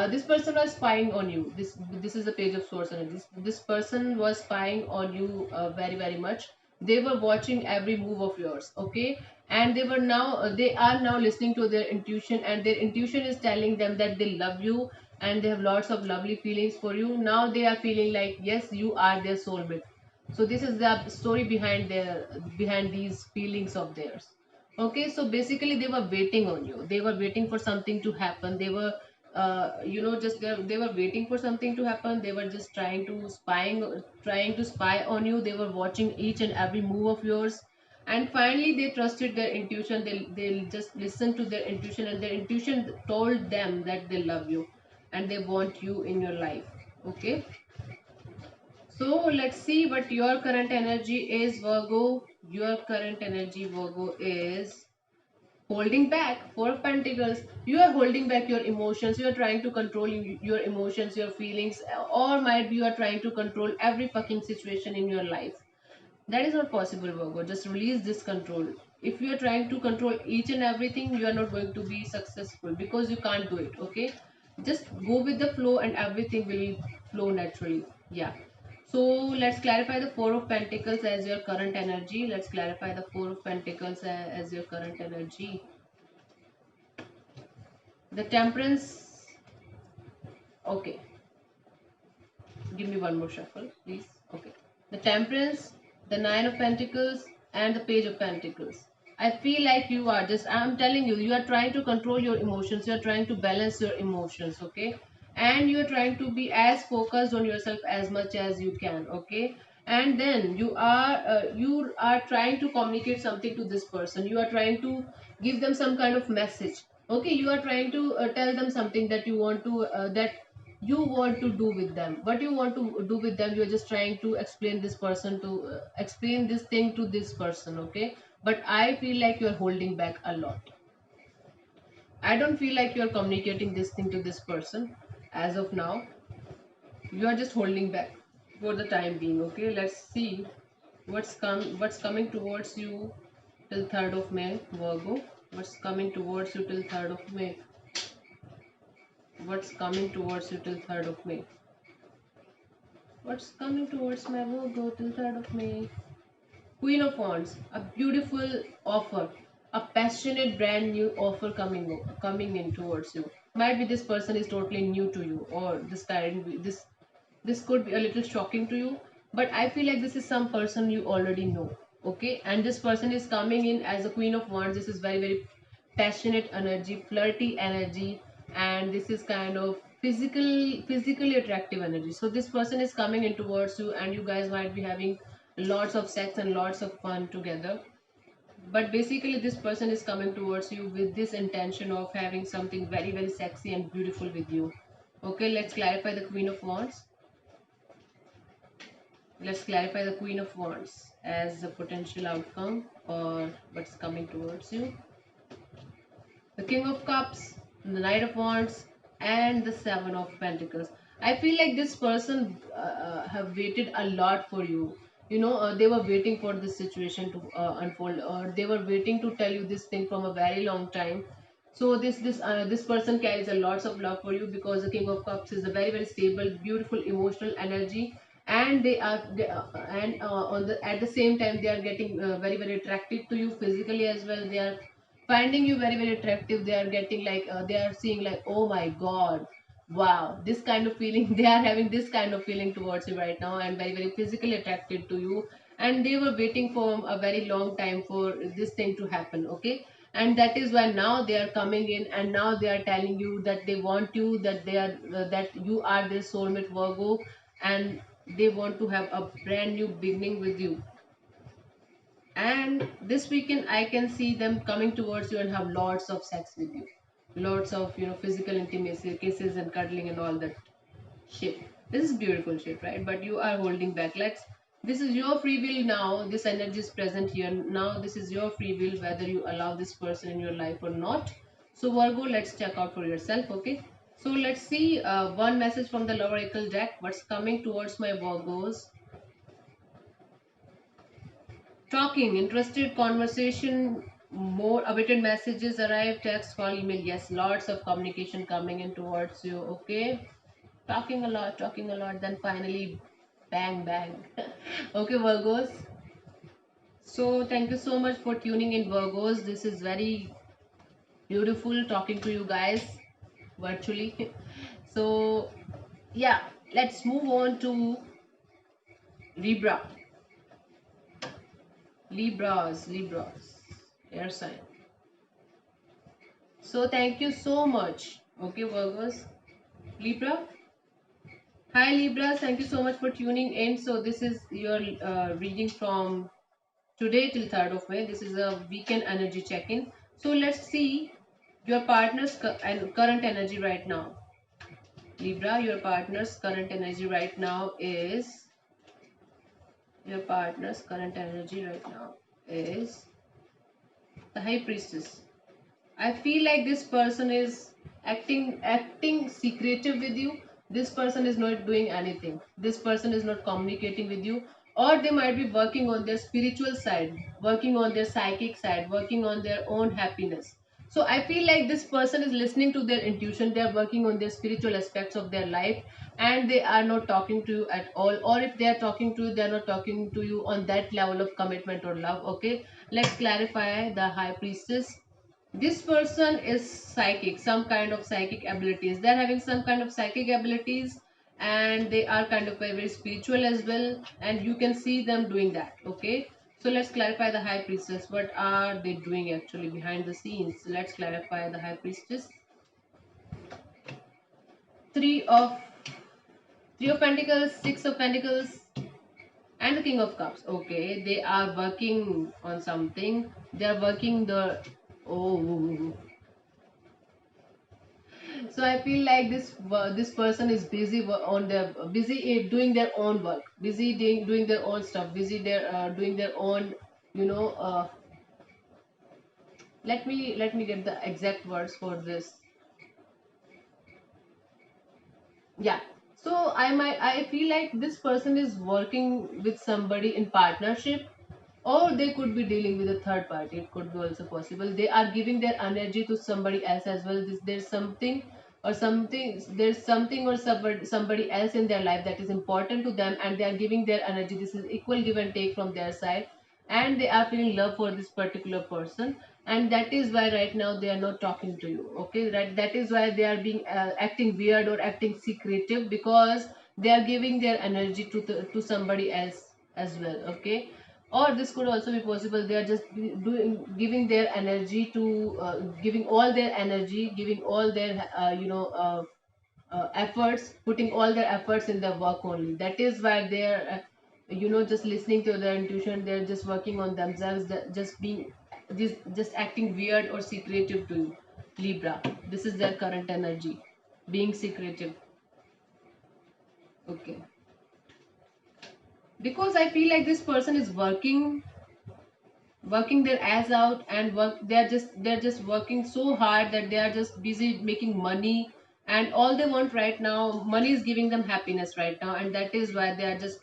This person was spying on you. This is the Page of Swords, and this person was spying on you very very much. They were watching every move of yours. Okay, and they are now listening to their intuition, and their intuition is telling them that they love you, and they have lots of lovely feelings for you. Now they are feeling like, yes, you are their soulmate. So this is the story behind these feelings of theirs. Okay, so basically they were waiting on you. They were waiting for something to happen. They were just they were waiting for something to happen. They were just trying to spy on you. They were watching each and every move of yours, and finally they trusted their intuition. They'll just listen to their intuition, and their intuition told them that they love you and they want you in your life. Okay, so let's see what your current energy is, Virgo. Your current energy, Virgo, is holding back. Four of Pentacles. You are holding back your emotions. You are trying to control your emotions, your feelings, or might be you are trying to control every fucking situation in your life. That is not possible, Virgo. Just release this control. If you are trying to control each and everything, you are not going to be successful because you can't do it. Okay, just go with the flow and everything will flow naturally. Yeah. So let's clarify the Four of Pentacles as your current energy. Let's clarify the Four of Pentacles as your current energy. The Temperance. Okay, give me one more shuffle, please. Okay. The Temperance, the Nine of Pentacles, and the Page of Pentacles. I feel like you are just, I'm telling you, you are trying to control your emotions. You are trying to balance your emotions, okay? And you are trying to be as focused on yourself as much as you can, okay? and then you are trying to communicate something to this person. You are trying to give them some kind of message. Okay, you are trying to tell them something that you want to do with them. What you want to do with them, you're just trying to explain this person to explain this thing to this person. Okay, but I feel like you're holding back a lot. I don't feel like you're communicating this thing to this person as of now. You are just holding back for the time being. Okay, let's see what's coming towards you till 3rd of May, Virgo. What's coming towards you till 3rd of May? What's coming towards you till 3rd of May? What's coming towards my Virgo till 3rd of May? Queen of Wands, a beautiful offer, a passionate brand new offer coming in towards you. Might be this person is totally new to you, or this could be a little shocking to you, but I feel like this is some person you already know. Okay, and this person is coming in as a Queen of Wands. This is very very passionate energy, flirty energy, and this is kind of physically attractive energy. So this person is coming in towards you, and you guys might be having lots of sex and lots of fun together. But basically this person is coming towards you with this intention of having something very very sexy and beautiful with you. Okay, let's clarify the Queen of Wands. Let's clarify the Queen of Wands as a potential outcome or what's coming towards you. The King of Cups, the Knight of Wands, and the Seven of Pentacles. I feel like this person have waited a lot for you. They were waiting for this situation to unfold, or they were waiting to tell you this thing from a very long time. So this person carries a lots of love for you, because the King of Cups is a very very stable, beautiful, emotional energy, and on the at the same time they are getting very very attractive to you physically as well. They are finding you very very attractive. They are getting like they are seeing like, oh my god, wow, this kind of feeling. They are having this kind of feeling towards you right now, and very very physically attracted to you, and they were waiting for a very long time for this thing to happen. Okay, and that is why now they are coming in, and now they are telling you that they want you, that they are that you are their soulmate Virgo, and they want to have a brand new beginning with you. And this weekend I can see them coming towards you and have lots of sex with you, lots of physical intimacy, kisses and cuddling and all that shit. This is beautiful shit, right? But you are holding back. This is your free will now. This energy is present here now. This is your free will whether you allow this person in your life or not. So Virgo, let's check out for yourself. Okay, so let's see one message from the Love Oracle deck. What's coming towards my Virgos? Talking, interested conversation, more awaited messages arrive, text, call, email. Yes, lots of communication coming in towards you. Okay, talking a lot, then finally, bang, bang. Okay, Virgos. So, thank you so much for tuning in, Virgos. This is very beautiful talking to you guys virtually. So, yeah, let's move on to Libra. Libras, air sign. So thank you so much. Okay, Virgos. Libra. Hi Libra, thank you so much for tuning in. So this is your reading from today till 3rd of May. This is a weekend energy check-in. So let's see your partner's and current energy right now. Libra, your partner's current energy right now is the High Priestess. I feel like this person is acting secretive with you. This person is not doing anything. This person is not communicating with you, or they might be working on their spiritual side, working on their psychic side, working on their own happiness. So I feel like this person is listening to their intuition. They are working on their spiritual aspects of their life, and they are not talking to you at all. Or if they are talking to you, they are not talking to you on that level of commitment or love. Okay, let's clarify the High Priestess. This person is psychic, some kind of psychic abilities. They're having some kind of psychic abilities, and they are kind of very, very spiritual as well, and you can see them doing that. Okay, so let's clarify the High Priestess. What are they doing actually behind the scenes? Let's clarify the High Priestess. Three of Pentacles, Six of Pentacles, And the King of Cups. Okay, they are working on something. They are working the. Oh, so I feel like this person is busy on their busy doing their own work, busy doing their own stuff, busy doing their own. You know, let me get the exact words for this. Yeah. So I feel like this person is working with somebody in partnership, or they could be dealing with a third party. It could be also possible they are giving their energy to somebody else as well. There's something or something, there's something or somebody else in their life that is important to them, and they are giving their energy. This is equal give and take from their side, and they are feeling love for this particular person, and that is why right now they are not talking to you. Okay, that is why they are being acting weird or acting secretive, because they are giving their energy to somebody else as well. Okay, or this could also be possible they are just doing giving their energy to giving all their energy, giving all their efforts, putting all their efforts in their work only. That is why they are just listening to their intuition. They're just working on themselves, just being just acting weird or secretive to you, Libra. This is their current energy, being secretive. Okay, because I feel like this person is working their ass out, and work they're just working so hard that they are just busy making money, and all they want right now, money is giving them happiness right now, and that is why they are just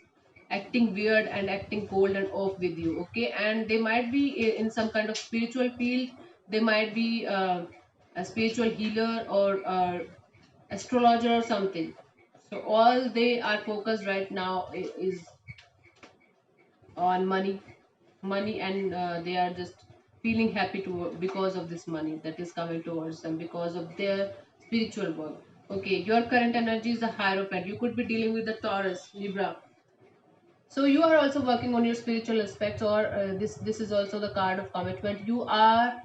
acting weird and acting cold and off with you. Okay, and they might be in some kind of spiritual field. They might be a spiritual healer or astrologer or something. So all they are focused right now is on money, and they are just feeling happy to because of this money that is coming towards them because of their spiritual work. Okay, your current energy is the Hierophant. You could be dealing with the Taurus, Libra. So you are also working on your spiritual aspects, or this is also the card of commitment. You are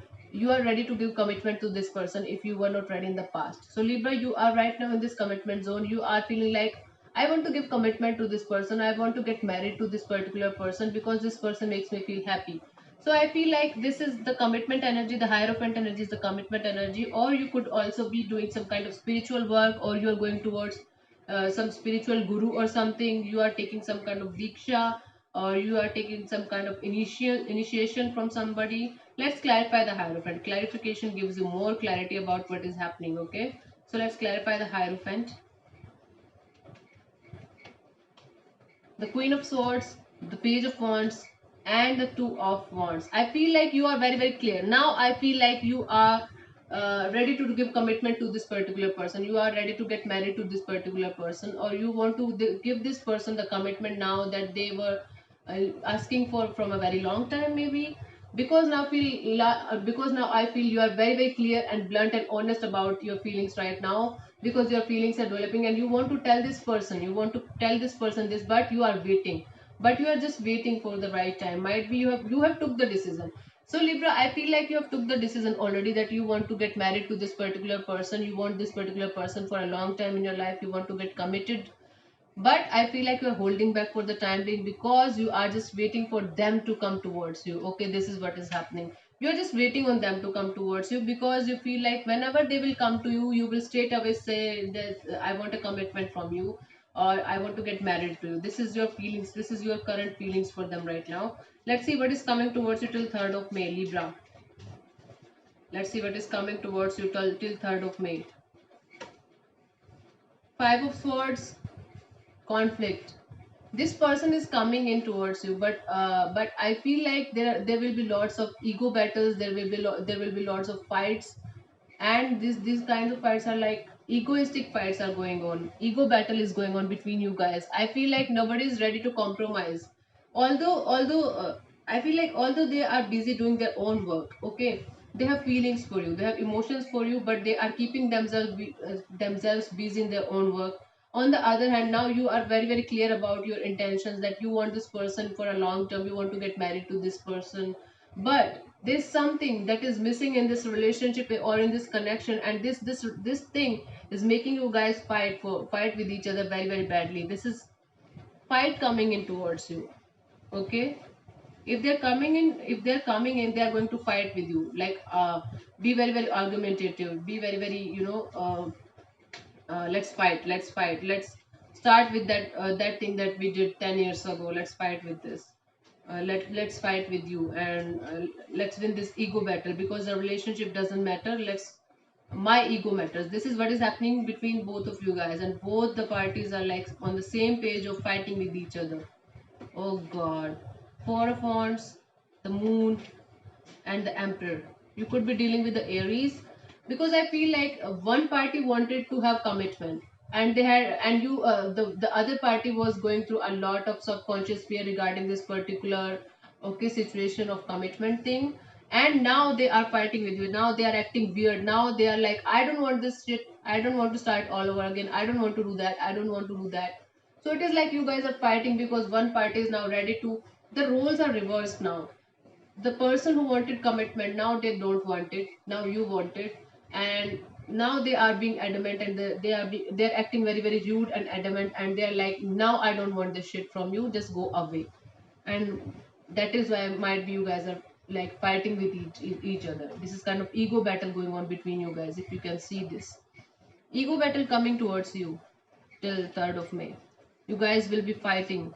ready to give commitment to this person if you were not ready in the past. So Libra, you are right now in this commitment zone. You are feeling like, I want to give commitment to this person. I want to get married to this particular person because this person makes me feel happy. So I feel like this is the commitment energy. The Hierophant energy is the commitment energy, or you could also be doing some kind of spiritual work, or you are going towards some spiritual guru or something. You are taking some kind of diksha, or you are taking some kind of initiation from somebody. Let's clarify the Hierophant. Clarification gives you more clarity about what is happening. Okay, so let's clarify the Hierophant. The Queen of Swords, the Page of Wands, and the Two of Wands. I feel like you are very, very clear. Now I feel like you are ready to give commitment to this particular person. You are ready to get married to this particular person, or you want to give this person the commitment now that they were asking for from a very long time, maybe. Because now I feel you are very, very clear and blunt and honest about your feelings right now, because your feelings are developing and you want to tell this person, this, but you are waiting, but you are just waiting for the right time. Might be you have took the decision. So Libra, I feel like you have took the decision already that you want to get married to this particular person. You want this particular person for a long time in your life. You want to get committed, but I feel like you're holding back for the time being because you are just waiting for them to come towards you. Okay, this is what is happening. You're just waiting on them to come towards you because you feel like whenever they will come to you, you will straight away say that I want a commitment from you, or I want to get married to you. This is your feelings. This is your current feelings for them right now. Let's see what is coming towards you till 3rd of May, Libra. Let's see what is coming towards you till 3rd of May. Five of Swords, conflict. This person is coming in towards you, but I feel like there will be lots of ego battles. There will be lots of fights, and these kinds of fights are like egoistic fights are going on. Ego battle is going on between you guys. I feel like nobody is ready to compromise. Although I feel like although they are busy doing their own work. Okay, they have feelings for you, they have emotions for you, but they are keeping themselves busy in their own work. On the other hand, now you are very, very clear about your intentions, that you want this person for a long term. You want to get married to this person, but there's something that is missing in this relationship or in this connection, and this thing is making you guys fight with each other very, very badly. This is fight coming in towards you. Okay, if they're coming in, they are going to fight with you. Like, be very very argumentative, be very very, let's fight, let's start with that thing that we did 10 years ago. Let's fight with this. Let's fight with you, and let's win this ego battle, because the relationship doesn't matter. Let's My ego matters. This is what is happening between both of you guys, and both the parties are like on the same page of fighting with each other. Oh god. Four of Wands, the Moon, and the Emperor. You could be dealing with the Aries, because I feel like one party wanted to have commitment, and they had, and the other party was going through a lot of subconscious fear regarding this particular, okay, situation of commitment thing. And now they are fighting with you. Now they are acting weird. Now they are like, I don't want this shit. I don't want to start all over again. I don't want to do that. I don't want to do that. So it is like you guys are fighting because one party is now ready to. The roles are reversed now. The person who wanted commitment, now they don't want it. Now you want it, and now they are being adamant, and they're acting very very rude and adamant, and they're like, now I don't want this shit from you. Just go away. And that is why might be you guys are like fighting with each other. This is kind of ego battle going on between you guys. If you can see this ego battle coming towards you till 3rd of May. You guys will be fighting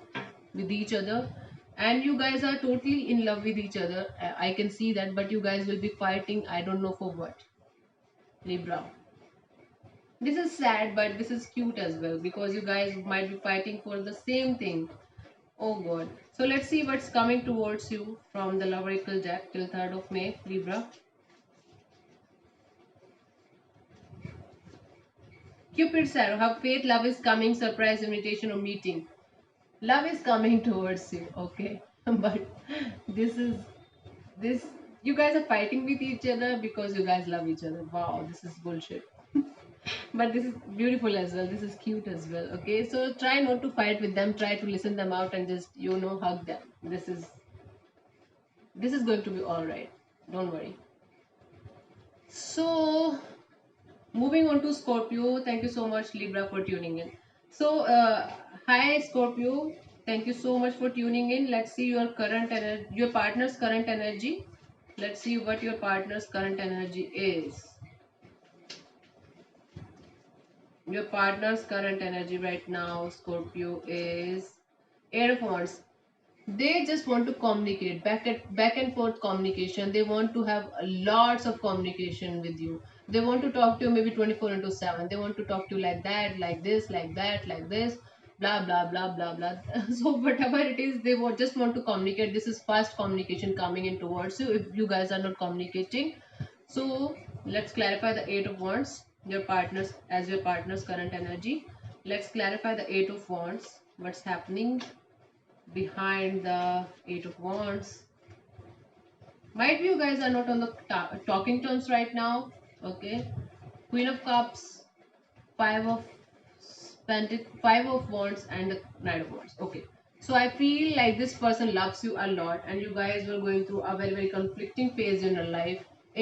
with each other, and you guys are totally in love with each other. I can see that, but you guys will be fighting. I don't know for what. Libra. This is sad, but this is cute as well, because you guys might be fighting for the same thing. Oh god. So let's see what's coming towards you from the Love Oracle deck till 3rd of May, Libra. Cupid's arrow. Have faith, love is coming, surprise, invitation, or meeting. Love is coming towards you, okay? But this is this you guys are fighting with each other because you guys love each other. Wow, this is bullshit. But this is beautiful as well. This is cute as well. Okay, so try not to fight with them. Try to listen them out and just hug them. This is going to be all right. Don't worry. So moving on to Scorpio. Thank you so much, Libra, for tuning in. So hi Scorpio. Thank you so much for tuning in. Let's see your current energy, your partner's current energy. Let's see what your partner's current energy is. Your partner's current energy right now, Scorpio, is Eight of Wands. They just want to communicate, back and forth communication. They want to have lots of communication with you. They want to talk to you maybe 24 into 7. They want to talk to you like that, like this, like that, like this, blah blah blah blah blah. So whatever it is, they just want to communicate. This is fast communication coming in towards you if you guys are not communicating. So let's clarify the Eight of Wands, your partner's current energy. Let's clarify the Eight of Wands. What's happening behind the Eight of Wands? Might be you guys are not on the talking terms right now. Okay. Queen of Cups, Five of Wands, and the Knight of Wands. Okay. So I feel like this person loves you a lot, and you guys were going through a very very conflicting phase in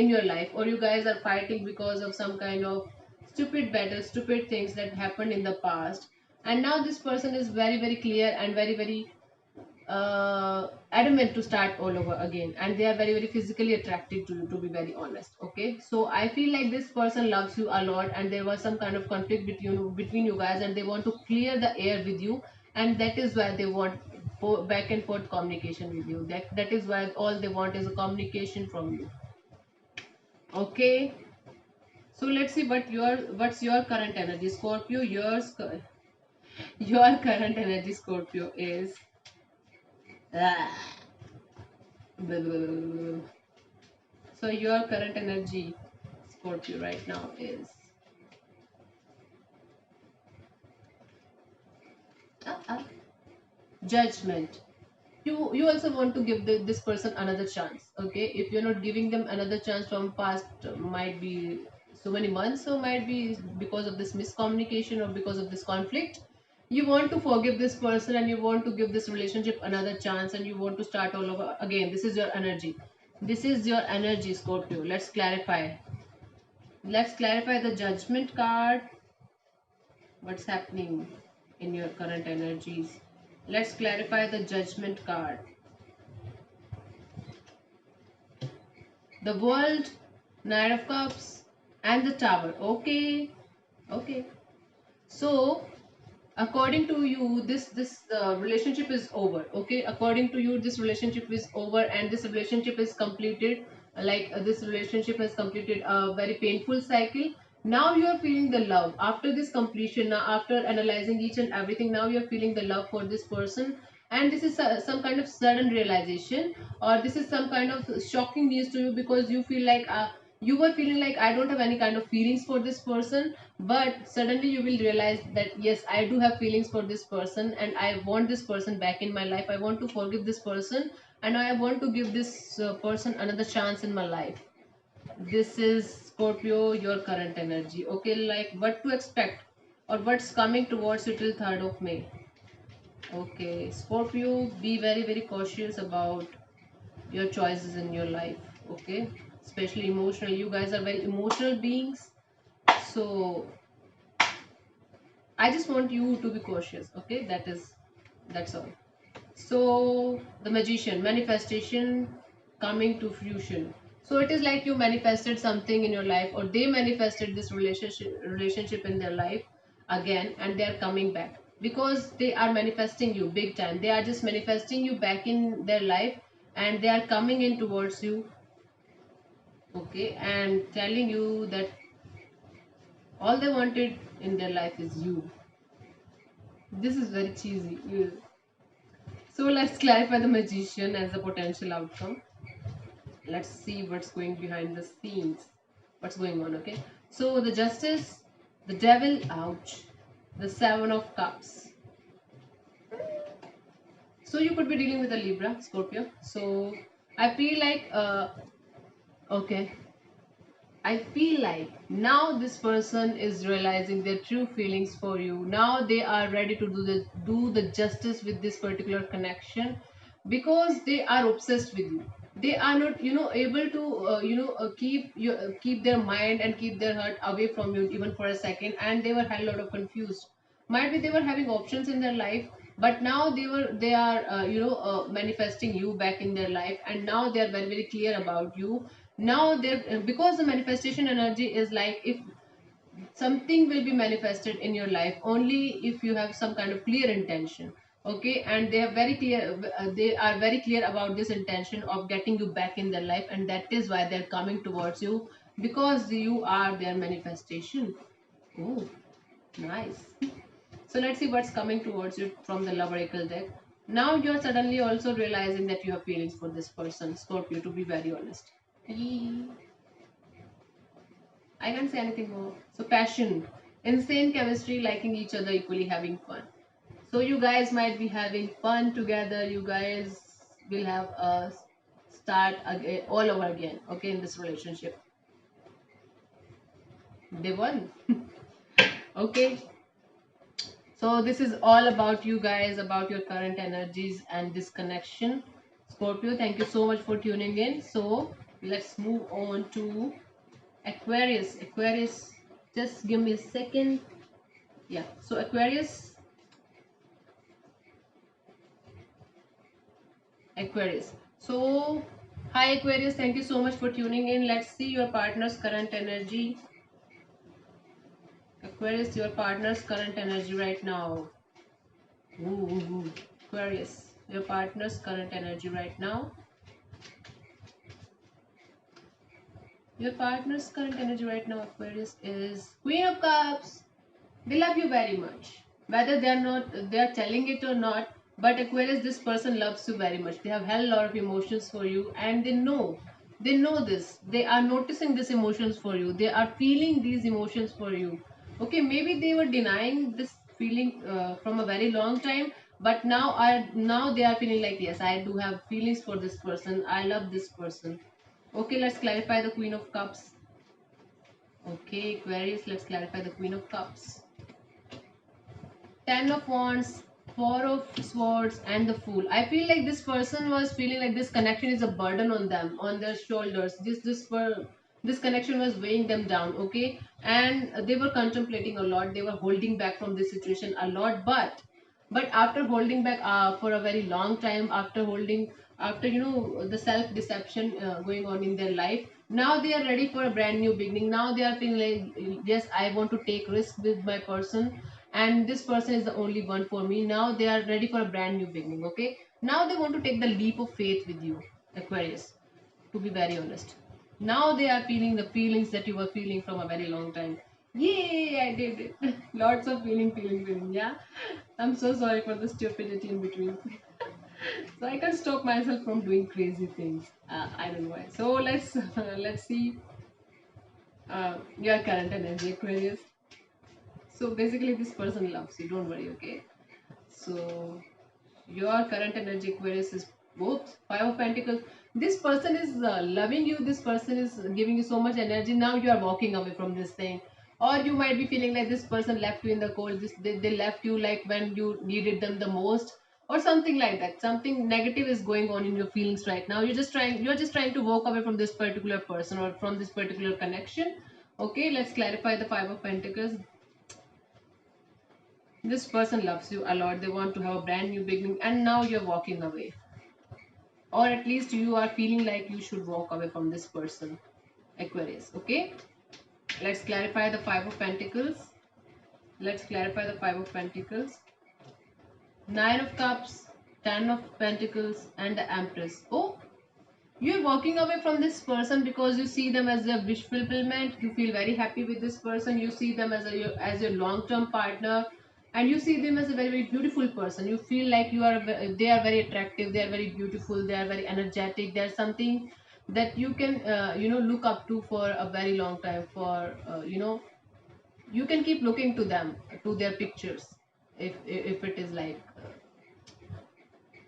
your life, or you guys are fighting because of some kind of stupid battles, stupid things that happened in the past. And now this person is very very clear and very very adamant to start all over again, and they are very very physically attracted to you, to be very honest. Okay, so I feel like this person loves you a lot, and there was some kind of conflict between you guys, and they want to clear the air with you, and that is why they want back and forth communication with you. That is why all they want is a communication from you. Okay, so let's see what's your current energy, Scorpio. Your current energy, Scorpio, is so your current energy, Scorpio, right now is uh, judgment. You also want to give this person another chance. Okay, if you're not giving them another chance from past, might be so many months, or might be because of this miscommunication or because of this conflict, you want to forgive this person, and you want to give this relationship another chance, and you want to start all over again. This is your energy. This is your energy, Scorpio. Let's clarify the Judgment card. What's happening in your current energies? Let's clarify the Judgment card. The World, Knight of Cups, and the Tower. Okay, okay. So, according to you, this relationship is over. Okay, according to you, this relationship is over, and this relationship is completed. This relationship has completed a very painful cycle. Now you are feeling the love after this completion. Now, after analyzing each and everything, now you are feeling the love for this person, and this is some kind of sudden realization, or this is some kind of shocking news to you, because you feel like you were feeling like, I don't have any kind of feelings for this person, but suddenly you will realize that yes, I do have feelings for this person, and I want this person back in my life. I want to forgive this person, and I want to give this person another chance in my life. This is Scorpio, your current energy. Okay, like what to expect or what's coming towards you till 3rd of May. Okay, Scorpio, be very, very cautious about your choices in your life. Okay, especially emotional. You guys are very emotional beings. So I just want you to be cautious. Okay, that's all. So the Magician, manifestation coming to fruition. So it is like you manifested something in your life, or they manifested this relationship in their life again, and they are coming back because they are manifesting you big time. They are just manifesting you back in their life, and they are coming in towards you. Okay, and telling you that all they wanted in their life is you. This is very cheesy. So let's clarify the Magician as a potential outcome. Let's see what's going behind the scenes, what's going on. Okay, so the Justice, the Devil, ouch, the Seven of Cups. So you could be dealing with a Libra, Scorpio. So I feel like okay, I feel like now this person is realizing their true feelings for you. Now they are ready to do the justice with this particular connection, because they are obsessed with you. They are not, able to, keep their mind and keep their heart away from you even for a second. And they were had a lot of confused. Might be they were having options in their life, but now they are manifesting you back in their life, and now they are very, very clear about you. Now they're, because the manifestation energy is like, if something will be manifested in your life only if you have some kind of clear intention. Okay, and they have very clear, they are very clear about this intention of getting you back in their life, and that is why they're coming towards you, because you are their manifestation. Oh, nice. So let's see what's coming towards you from the Love Oracle deck. Now you're suddenly also realizing that you have feelings for this person, Scorpio, to be very honest. Eee. I can't say anything more. So passion, insane chemistry, liking each other equally, having fun. So you guys might be having fun together. You guys will have a start again, all over again. Okay, in this relationship, they won. Okay, so this is all about you guys, about your current energies and this connection. Scorpio, thank you so much for tuning in. So let's move on to Aquarius. Aquarius, just give me a second. Yeah, so Aquarius. So, hi Aquarius, thank you so much for tuning in. Let's see your partner's current energy. Aquarius, your partner's current energy right now. Ooh, ooh, ooh. Aquarius, your partner's current energy right now. Your partner's current energy right now, Aquarius, is Queen of Cups. They love you very much. Whether they are telling it or not, but Aquarius, this person loves you very much. They have held a lot of emotions for you, and they know this. They are noticing these emotions for you. They are feeling these emotions for you. Okay, maybe they were denying this feeling from a very long time, but now they are feeling like, yes, I do have feelings for this person. I love this person. Okay, let's clarify the Queen of Cups. Okay, Aquarius, let's clarify the Queen of Cups. Ten of Wands, Four of Swords, and the Fool. I feel like this person was feeling like this connection is a burden on them, on their shoulders. This connection was weighing them down. Okay, and they were contemplating a lot. They were holding back from this situation a lot, but But after holding back for a very long time, after holding, after the self deception going on in their life, now they are ready for a brand new beginning. Now they are feeling like, yes, I want to take risk with my person, and this person is the only one for me. Now they are ready for a brand new beginning. Okay, now they want to take the leap of faith with you, Aquarius, to be very honest. Now they are feeling the feelings that you were feeling from a very long time. Yay, I did it. Lots of feeling, yeah. I'm so sorry for the stupidity in between. So I can't stop myself from doing crazy things. I don't know why. So let's see your current energy, Aquarius. So basically, this person loves you. Don't worry, okay? So your current energy, Aquarius, is both Five of Pentacles. This person is loving you. This person is giving you so much energy. Now you are walking away from this thing, or you might be feeling like this person left you in the cold. They left you like when you needed them the most, or something like that. Something negative is going on in your feelings right now. You're just trying to walk away from this particular person or from this particular connection. Okay, let's clarify the Five of Pentacles. This person loves you a lot. They want to have a brand new beginning, and now you're walking away, or at least you are feeling like you should walk away from this person, Aquarius. Okay, let's clarify the Five of Pentacles. Let's clarify the Five of Pentacles. Nine of Cups, Ten of Pentacles, and the Empress. Oh, you're walking away from this person because you see them as a wish fulfillment. You feel very happy with this person. You see them as as your long term partner, and you see them as a very very beautiful person. You feel like they are very attractive. They are very beautiful. They are very energetic. They are something that you can look up to for a very long time. For you can keep looking to them, to their pictures, if it is like.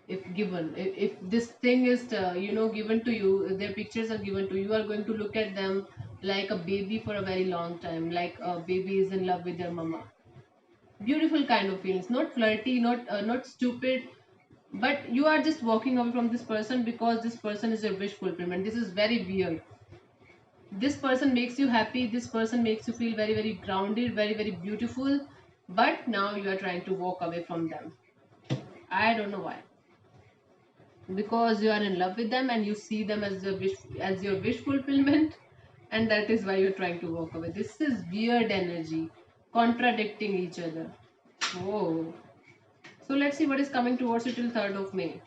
If given, if this thing is given to you, their pictures are given to you, you are going to look at them like a baby for a very long time, like a baby is in love with their mama. Beautiful kind of feelings, not flirty, not stupid, but you are just walking away from this person because this person is your wish fulfillment. This is very weird. This person makes you happy, this person makes you feel very very grounded, very very beautiful, but now you are trying to walk away from them. I don't know why. Because you are in love with them and you see them as your wish fulfillment, and that is why you're trying to walk away. This is weird energy, contradicting each other. Oh, so let's see what is coming towards you till 3rd of May.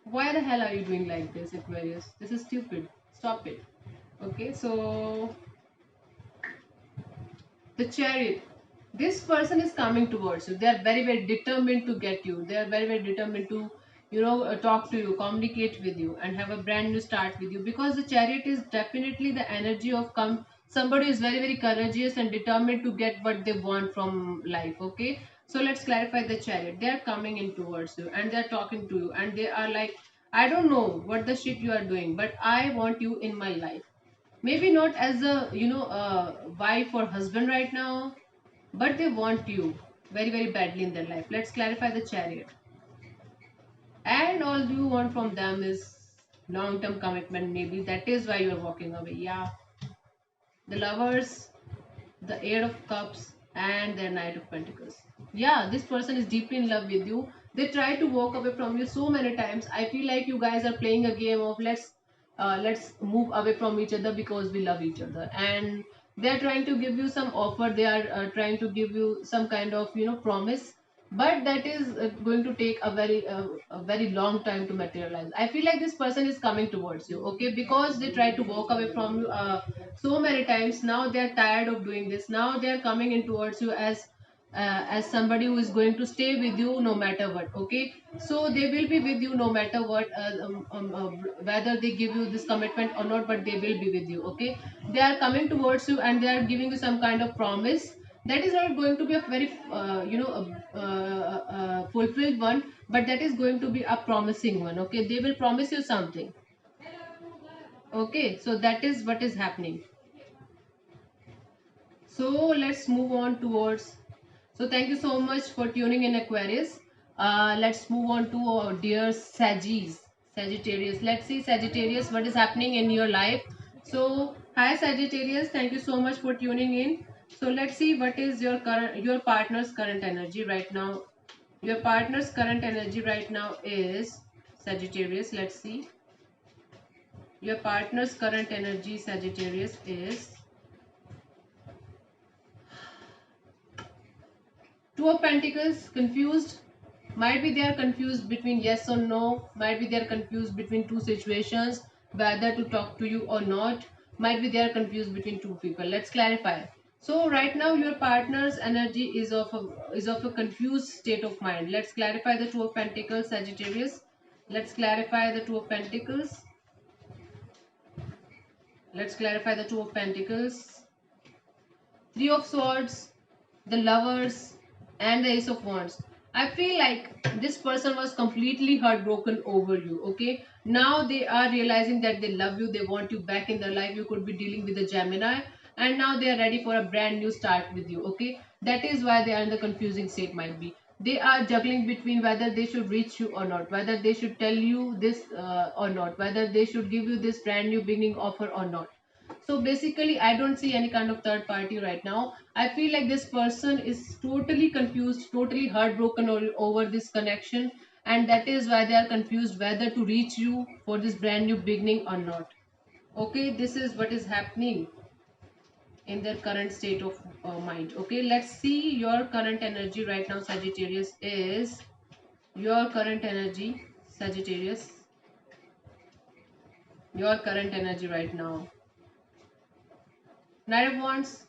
Why the hell are you doing like this, Aquarius? This is stupid. Stop it. Okay, so the Chariot. This person is coming towards you. They are very very determined to get you. They are very very determined to talk to you, communicate with you, and have a brand new start with you, because the Chariot is definitely the energy of somebody is very very courageous and determined to get what they want from life. Okay, so let's clarify the Chariot. They are coming in towards you and they are talking to you and they are like, I don't know what the shit you are doing, but I want you in my life. Maybe not as a wife or husband right now, but they want you very very badly in their life. Let's clarify the Chariot. And all you want from them is long term commitment. Maybe that is why you are walking away. Yeah, the Lovers, the Eight of Cups, and the Knight of Pentacles. Yeah, this person is deeply in love with you. They try to walk away from you so many times. I feel like you guys are playing a game of let's move away from each other because we love each other, and they are trying to give you some offer. They are trying to give you some kind of promise, but that is going to take a very long time to materialize. I feel like this person is coming towards you, okay, because they try to walk away from you so many times. Now they are tired of doing this. Now they are coming in towards you as somebody who is going to stay with you no matter what. Okay, so they will be with you no matter what, whether they give you this commitment or not, but they will be with you. Okay, they are coming towards you and they are giving you some kind of promise. That is not going to be a very fulfilled one, but that is going to be a promising one. Okay, they will promise you something. Okay, so that is what is happening. So let's move on towards. So thank you so much for tuning in, Aquarius. Let's move on to our dear Sagittarius. Let's see, Sagittarius, what is happening in your life. So hi Sagittarius, thank you so much for tuning in. So let's see what is your partner's current energy right now Your partner's current energy right now is Sagittarius. Let's see. Your partner's current energy, Sagittarius, is Two of Pentacles, confused. Might be they are confused between yes or no. Might be they are confused between two situations, whether to talk to you or not. Might be they are confused between two people. Let's clarify. So right now your partner's energy is of a confused state of mind. Let's clarify the Two of Pentacles, Sagittarius. Let's clarify the Two of Pentacles. Let's clarify the Two of Pentacles. Three of Swords, the Lovers, and the Ace of Wands. I feel like this person was completely heartbroken over you. Okay, now they are realizing that they love you, they want you back in their life. You could be dealing with a Gemini, and now they are ready for a brand new start with you. Okay, that is why they are in the confusing state. Might be they are juggling between whether they should reach you or not, whether they should tell you this or not, whether they should give you this brand new beginning offer or not. So basically, I don't see any kind of third party right now. I feel like this person is totally confused, totally heartbroken over this connection, and that is why they are confused whether to reach you for this brand new beginning or not. Okay, this is what is happening in their current state of mind. Okay, let's see your current energy right now, Sagittarius, is your current energy, Sagittarius, your current energy right now. Knight of Wands.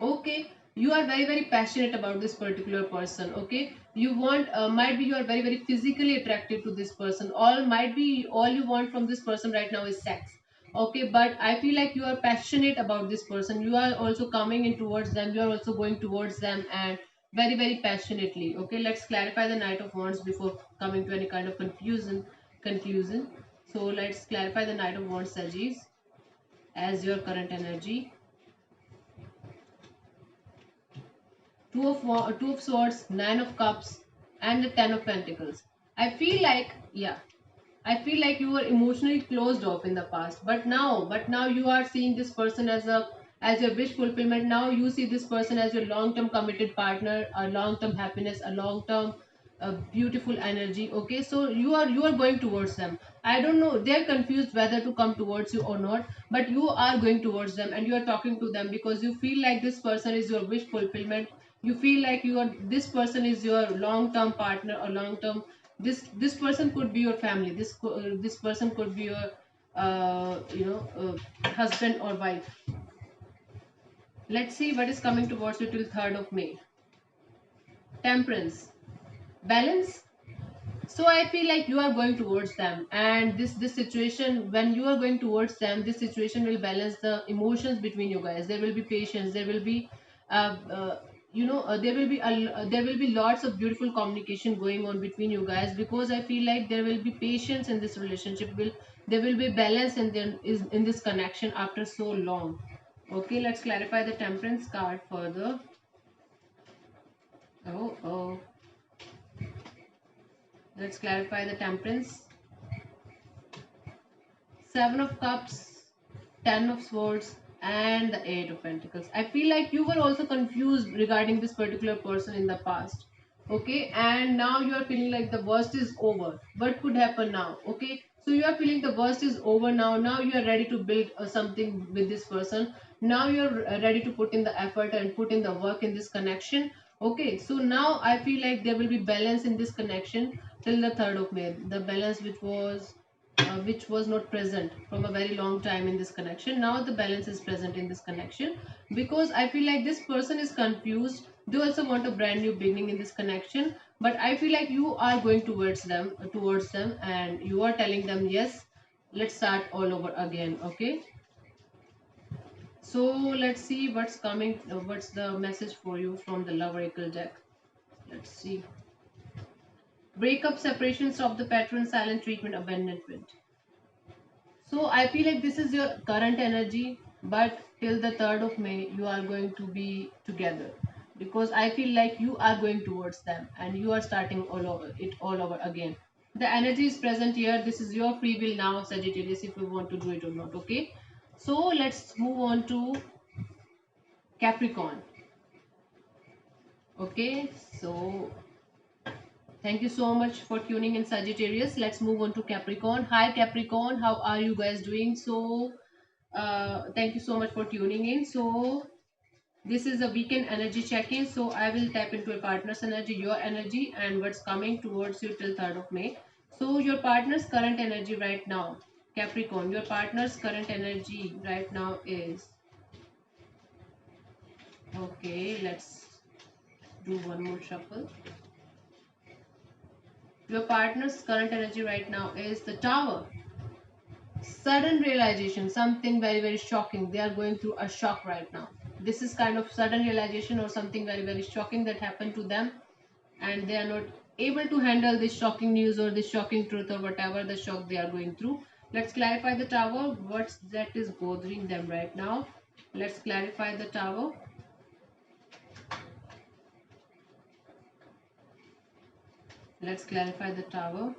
Okay, you are very very passionate about this particular person. Okay, you want might be you are very very physically attracted to this person. All might be all you want from this person right now is sex. Okay, but I feel like you are passionate about this person. You are also coming in towards them. You are also going towards them and very very passionately. Okay, let's clarify the Knight of Wands before coming to any kind of conclusion. So let's clarify the Knight of Wands, Sagittarius, as your current energy. Two of Swords, Nine of Cups, and the Ten of Pentacles. I feel like, yeah, I feel like you were emotionally closed off in the past, but now you are seeing this person as your wish fulfillment. Now you see this person as your long-term committed partner, a long-term happiness, a long-term beautiful energy. Okay, so you are going towards them. I don't know, they're confused whether to come towards you or not, but you are going towards them and you are talking to them because you feel like this person is your wish fulfillment. You feel like this person is your long-term partner or long-term. This person could be your family. This person could be your husband or wife. Let's see what is coming towards you till 3rd of May. Temperance, balance. So I feel like you are going towards them, and this situation, when you are going towards them, this situation will balance the emotions between you guys. There will be patience, there will be uh, uh, there will be lots of beautiful communication going on between you guys, because I feel like there will be patience in this relationship. Will There will be balance in this connection after so long. Okay, let's clarify the Temperance card further. Oh, let's clarify the Temperance. Seven of Cups, Ten of Swords, and the Eight of Pentacles. I feel like you were also confused regarding this particular person in the past. Okay, and now you are feeling like the worst is over. What could happen now? Okay, so you are feeling the worst is over now. Now you are ready to build something with this person. Now you're ready to put in the effort and put in the work in this connection. Okay, so now I feel like there will be balance in this connection till the 3rd of May. The balance which was not present from a very long time in this connection. Now the balance is present in this connection, because I feel like this person is confused. They also want a brand new beginning in this connection, but I feel like you are going towards them and you are telling them, yes, let's start all over again. Okay, so let's see what's coming, what's the message for you from the Love Oracle deck. Let's see. Breakup, separation, stop the pattern, silent treatment, abandonment. So I feel like this is your current energy, but till the 3rd of May, you are going to be together, because I feel like you are going towards them and you are starting all over again. The energy is present here. This is your free will now, Sagittarius, if you want to do it or not. Okay. So let's move on to Capricorn. Okay. So Thank you so much for tuning in, Sagittarius. Let's move on to Capricorn. Hi Capricorn, how are you guys doing? Thank you so much for tuning in. This is a weekend energy check-in. So I will tap into a partner's energy, your energy, and what's coming towards you till 3rd of May. So your partner's current energy right now, Capricorn, your partner's current energy right now is, okay, let's do one more shuffle. Your partner's current energy right now is the Tower. Sudden realization, something very, very shocking. They are going through a shock right now. This is kind of sudden realization or something very, very shocking that happened to them, and they are not able to handle this shocking news or this shocking truth or whatever the shock they are going through. Let's clarify the Tower. What's that is bothering them right now? Let's clarify the Tower. Let's clarify the Tower.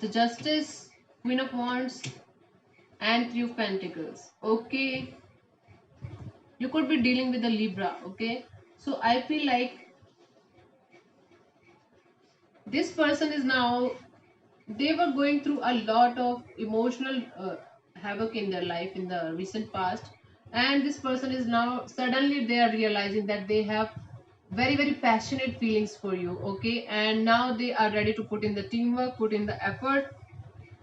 The Justice, Queen of Wands, and Three of Pentacles. Okay, you could be dealing with a Libra. Okay, so I feel like this person is now, they were going through a lot of emotional havoc in their life in the recent past, and this person is now suddenly they are realizing that they have very, very passionate feelings for you. Okay, and now they are ready to put in the teamwork, put in the effort.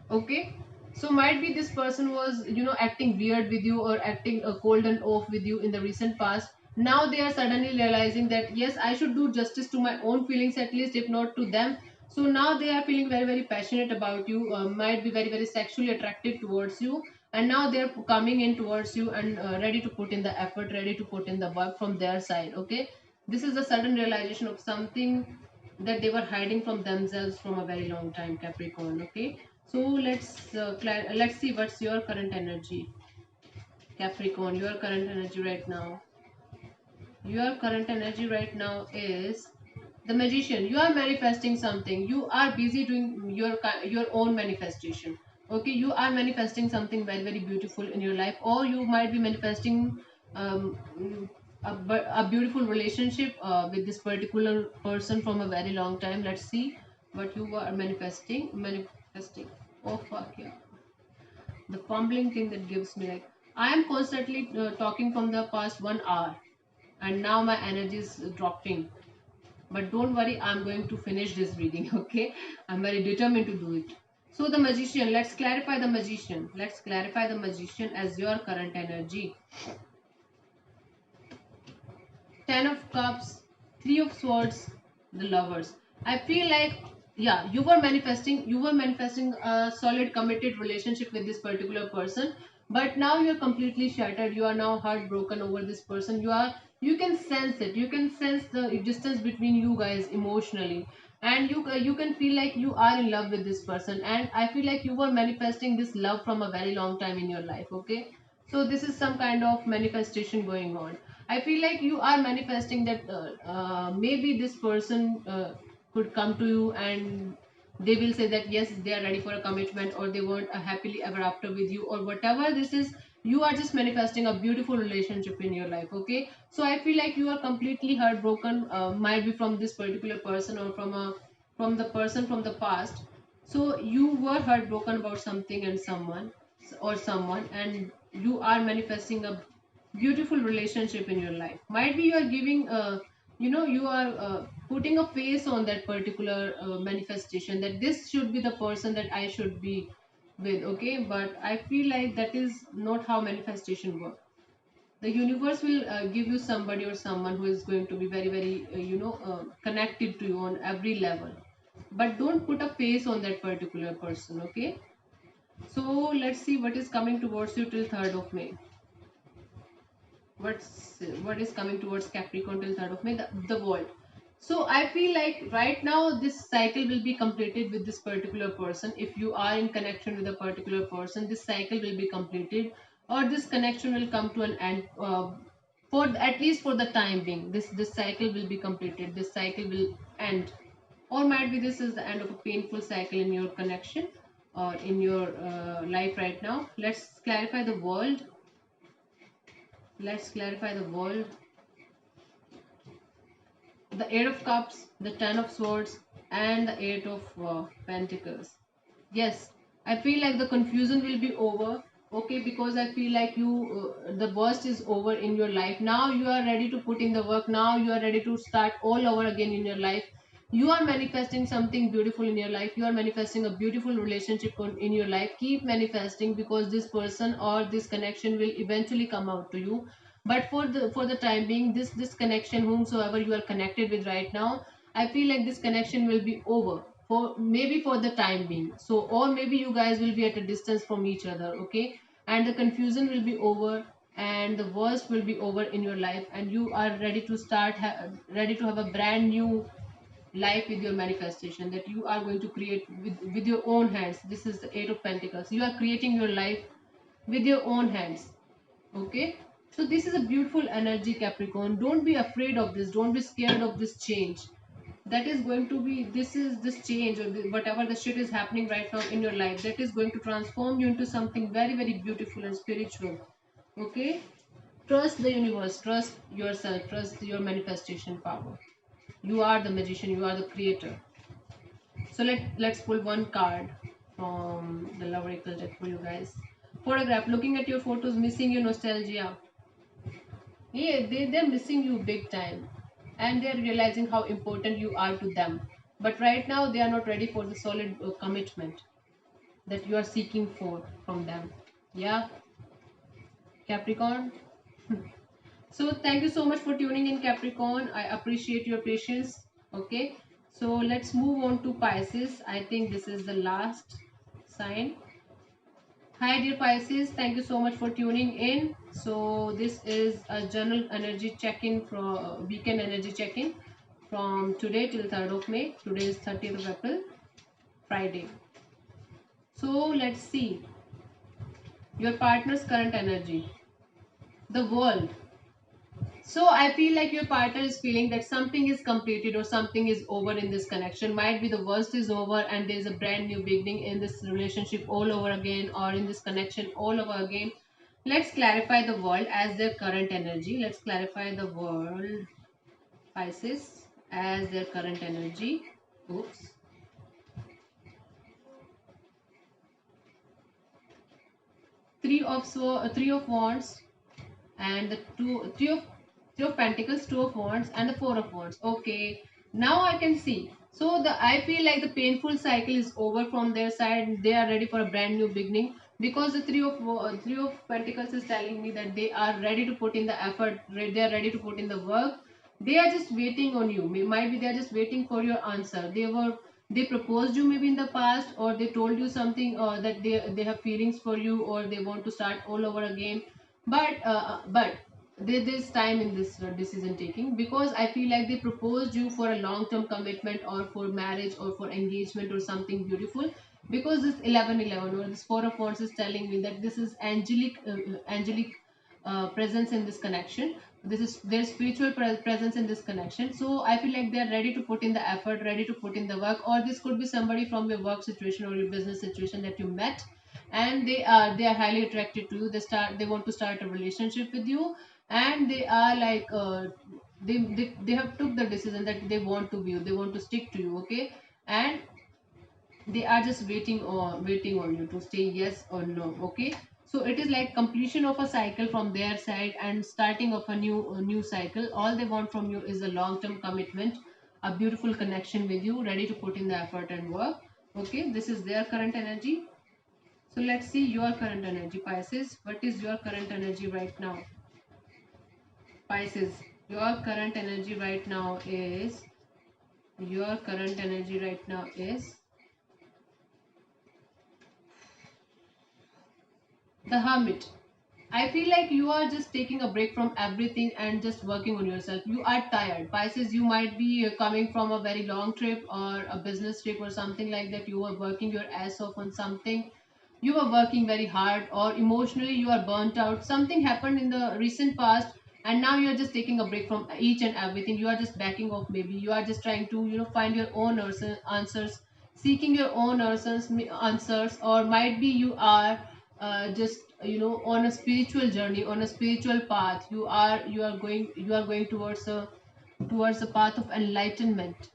Okay, so might be this person was, acting weird with you or acting cold and off with you in the recent past. Now they are suddenly realizing that yes, I should do justice to my own feelings, at least if not to them. So now they are feeling very, very passionate about you, might be very, very sexually attractive towards you, and now they are coming in towards you and ready to put in the effort, ready to put in the work from their side. Okay, this is a sudden realization of something that they were hiding from themselves from a very long time, Capricorn. Okay, so let's see what's your current energy, Capricorn. Your current energy right now. Your current energy right now is the Magician. You are manifesting something. You are busy doing your own manifestation. Okay, you are manifesting something very, very beautiful in your life, or you might be manifesting um, a beautiful relationship with this particular person from a very long time. Let's see what you are manifesting. Manifesting. Oh fuck yeah, the fumbling thing that gives me, like, I am constantly talking from the past 1 hour, and now my energy is dropping. But don't worry, I'm going to finish this reading. Okay, I'm very determined to do it. So the Magician, let's clarify the Magician. Let's clarify the Magician as your current energy. 10 of Cups, 3 of Swords, the Lovers. I feel like, yeah, you were manifesting a solid committed relationship with this particular person, but now you're completely shattered. You are now heartbroken over this person. You can sense it. You can sense the distance between you guys emotionally, and you can feel like you are in love with this person, and I feel like you were manifesting this love from a very long time in your life. Okay, so this is some kind of manifestation going on. I feel like you are manifesting that maybe this person could come to you and they will say that yes, they are ready for a commitment, or they want a happily ever after with you, or whatever this is. You are just manifesting a beautiful relationship in your life. Okay, so I feel like you are completely heartbroken, might be from this particular person or from the person from the past. So you were heartbroken about something and someone or someone, and you are manifesting a beautiful relationship in your life. Might be you are giving you are putting a face on that particular manifestation, that this should be the person that I should be with. Okay, but I feel like that is not how manifestation works. The universe will give you somebody or someone who is going to be very, very connected to you on every level, but don't put a face on that particular person. Okay, so let's see what is coming towards you till 3rd of May. What is coming towards Capricorn till 3rd of May? The World. So I feel like right now this cycle will be completed with this particular person. If you are in connection with a particular person, this cycle will be completed, or this connection will come to an end. For at least for the time being, this cycle will be completed. This cycle will end, or might be this is the end of a painful cycle in your connection or in your life right now. Let's clarify the World. Let's clarify the World. the Eight of Cups, the Ten of Swords, and the Eight of Pentacles. Yes, I feel like the confusion will be over. Okay, because I feel like the worst is over in your life. Now you are ready to put in the work. Now you are ready to start all over again in your life. You are manifesting something beautiful in your life. You are manifesting a beautiful relationship in your life. Keep manifesting, because this person or this connection will eventually come out to you. But for the time being, this connection, whomsoever you are connected with right now, I feel like this connection will be over, for maybe for the time being. So, or maybe you guys will be at a distance from each other, okay? And the confusion will be over, and the worst will be over in your life, and you are ready to ready to have a brand new life with your manifestation that you are going to create with your own hands. This is the Eight of Pentacles. You are creating your life with your own hands. Okay, so this is a beautiful energy, Capricorn. Don't be afraid of this. Don't be scared of this change. That is going to be, this change, or whatever the shit is happening right now in your life, that is going to transform you into something very, very beautiful and spiritual. Okay, trust the universe, trust yourself, trust your manifestation power. You are the magician, you are the creator. So let's pull one card from the Love Oracle deck for you guys. Photograph. Looking at your photos, missing your nostalgia. Yeah, they're missing you big time, and they're realizing how important you are to them. But right now, they are not ready for the solid commitment that you are seeking for from them. Yeah, Capricorn. So, thank you so much for tuning in, Capricorn. I appreciate your patience. Okay, so let's move on to Pisces. I think this is the last sign. Hi, dear Pisces. Thank you so much for tuning in. So, this is a general energy check-in from weekend energy check-in from today till 3rd of May. Today is 30th of April, Friday. So, let's see your partner's current energy. The world. So I feel like your partner is feeling that something is completed or something is over in this connection. Might be the worst is over and there's a brand new beginning in this relationship all over again, or in this connection all over again. Let's clarify the world as their current energy. Let's clarify the world, Pisces, as their current energy. Oops. Three of Wands, and the three of Pentacles, Two of Wands, and the Four of Wands. Okay, now I can see. So I feel like the painful cycle is over from their side. They are ready for a brand new beginning, because the Three of Pentacles is telling me that they are ready to put in the effort. They are ready to put in the work. They are just waiting on you. Might be they are just waiting for your answer. They proposed you maybe in the past, or they told you something, that they have feelings for you, or they want to start all over again. But there's time in this decision taking, because I feel like they proposed you for a long term commitment, or for marriage, or for engagement, or something beautiful. Because this 1111, or this Four of Wands, is telling me that this is angelic presence in this connection. This is their spiritual presence in this connection. So I feel like they're ready to put in the effort, ready to put in the work. Or this could be somebody from your work situation or your business situation that you met, and they are highly attracted to you. They want to start a relationship with you, and they are like they have took the decision that they want to be, they want to stick to you. Okay, and they are just waiting on you to say yes or no. Okay, so it is like completion of a cycle from their side, and starting of a new cycle. All they want from you is a long term commitment, a beautiful connection with you, ready to put in the effort and work. Okay, this is their current energy. So let's see your current energy, Pisces. What is your current energy right now? Pisces, your current energy right now is the Hermit. I feel like you are just taking a break from everything and just working on yourself. You are tired. Pisces, you might be coming from a very long trip or a business trip or something like that. You are working your ass off on something. You are working very hard, or emotionally you are burnt out. Something happened in the recent past, and now you are just taking a break from each and everything. You are just backing off. Maybe you are just trying to find your own answers, seeking your own answers, or might be you are just on a spiritual journey, on a spiritual path. You are going towards a towards the path of enlightenment.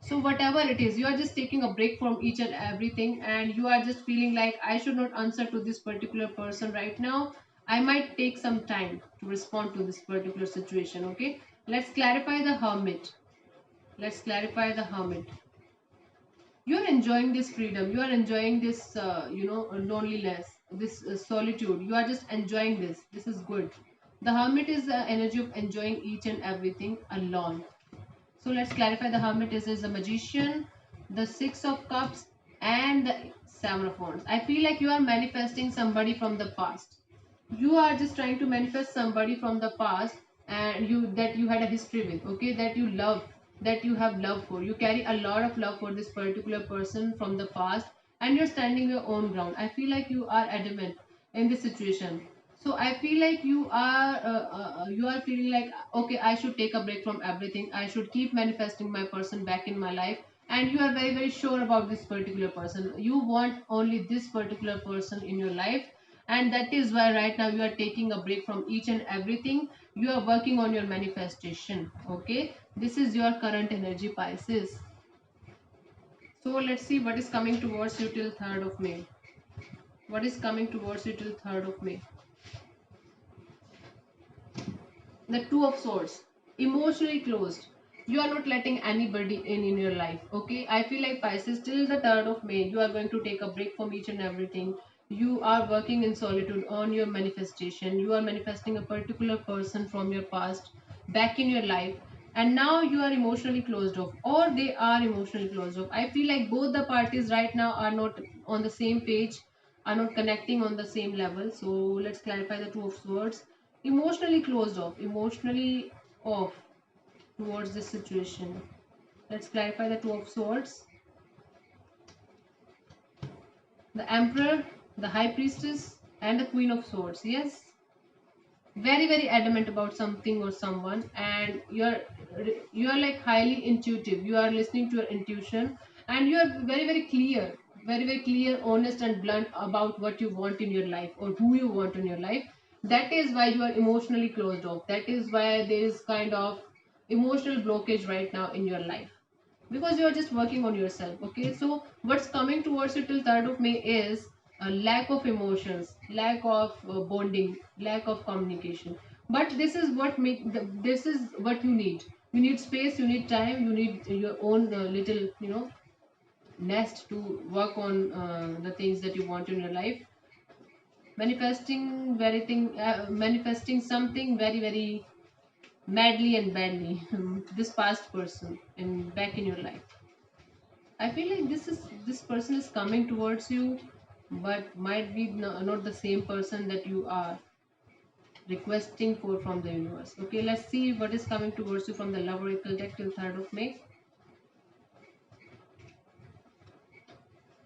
So whatever it is, you are just taking a break from each and everything, and you are just feeling like I should not answer to this particular person right now. I might take some time to respond to this particular situation. Okay, let's clarify the hermit. Let's clarify the hermit. You are enjoying this freedom. You are enjoying this, loneliness, this solitude. You are just enjoying this. This is good. The hermit is the energy of enjoying each and everything alone. So let's clarify the hermit is a magician, the six of cups, and the seven of wands. I feel like you are manifesting somebody from the past. You are just trying to manifest somebody from the past, and you had a history with, okay, that you love, that you have love for. You carry a lot of love for this particular person from the past, and you're standing your own ground. I feel like you are adamant in this situation. So I feel like you are feeling like, okay, I should take a break from everything. I should keep manifesting my person back in my life. And you are very very sure about this particular person. You want only this particular person in your life, and that is why right now you are taking a break from each and everything. You are working on your manifestation. Okay, this is your current energy, Pisces. So let's see what is coming towards you till 3rd of May. What is coming towards you till 3rd of May? The two of swords, emotionally closed. You are not letting anybody in your life. Okay, I feel like, Pisces, till the 3rd of May you are going to take a break from each and everything. You are working in solitude on your manifestation. You are manifesting a particular person from your past back in your life, and now you are emotionally closed off, or they are emotionally closed off. I feel like both the parties right now are not on the same page, are not connecting on the same level. So let's clarify the two of swords. Emotionally closed off, emotionally off towards this situation. Let's clarify the two of swords. The emperor, the high priestess, and the queen of swords. Yes, very very adamant about something or someone, and you're like highly intuitive. You are listening to your intuition, and you are very very clear, very very clear, honest and blunt about what you want in your life or who you want in your life. That is why you are emotionally closed off. That is why there is kind of emotional blockage right now in your life, because you are just working on yourself. Okay, so what's coming towards you till 3rd of May is a lack of emotions, lack of bonding, lack of communication. But this is what this is what you need. You need space, you need time, you need your own little, nest to work on the things that you want in your life. Manifesting something very very madly and badly, this past person and back in your life. I feel like this person is coming towards you, but might be not the same person that you are requesting for from the universe. Okay, let's see what is coming towards you from the Love Oracle deck till 3rd of May.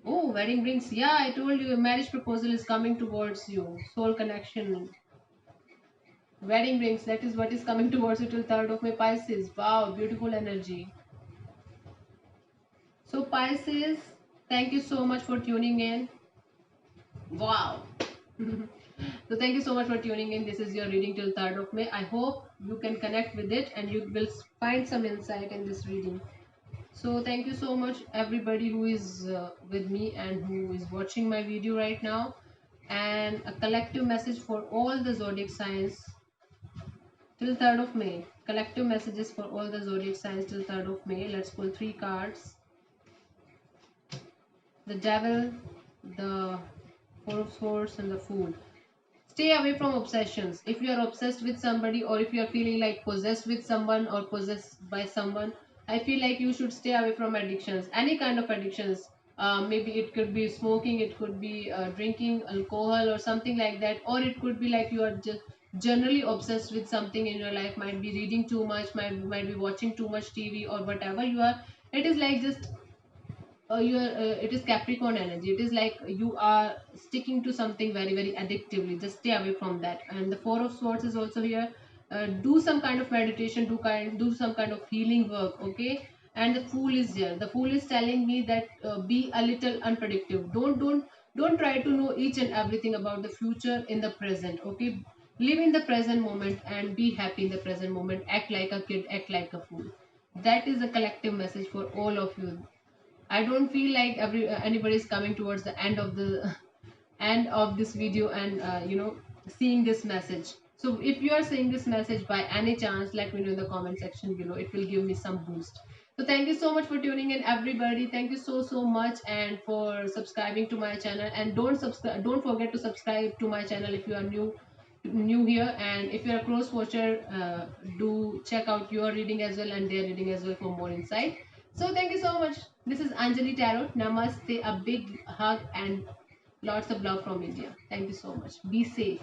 Oh, wedding rings. Yeah, I told you a marriage proposal is coming towards you. Soul connection. Wedding rings. That is what is coming towards you till 3rd of May, Pisces. Wow, beautiful energy. So Pisces, thank you so much for tuning in. Wow. So thank you so much for tuning in. This is your reading till 3rd of May. I hope you can connect with it and you will find some insight in this reading. So thank you so much everybody who is with me and who is watching my video right now. And a collective message for all the zodiac signs till 3rd of May. Collective messages for all the zodiac signs till 3rd of May. Let's pull three cards. The Devil, the Four of Swords, and the Fool. Stay away from obsessions. If you are obsessed with somebody, or if you are feeling like possessed with someone or possessed by someone, I feel like you should stay away from addictions, any kind of addictions. Maybe it could be smoking, it could be drinking alcohol or something like that, or it could be like you are just generally obsessed with something in your life. Might be reading too much, might be watching too much TV, or whatever you are. It is like just it is Capricorn energy. It is like you are sticking to something very very addictively. Just stay away from that. And the Four of Swords is also here. Do some kind of meditation, do some kind of healing work. Okay. And the Fool is here. The Fool is telling me that be a little unpredictable. Don't try to know each and everything about the future in the present. Okay. Live in the present moment and be happy in the present moment. Act like a kid, act like a fool. That is a collective message for all of you. I don't feel like anybody is coming towards the end of the end of this video and seeing this message. So if you are seeing this message by any chance, let me know in the comment section below. It will give me some boost. So thank you so much for tuning in, everybody. Thank you so much, and for subscribing to my channel. And don't forget to subscribe to my channel if you are new here, and if you're a cross watcher, do check out your reading as well and their reading as well for more insight. So thank you so much. This is Anjali Tarot. Namaste, a big hug and lots of love from India. Thank you so much. Be safe.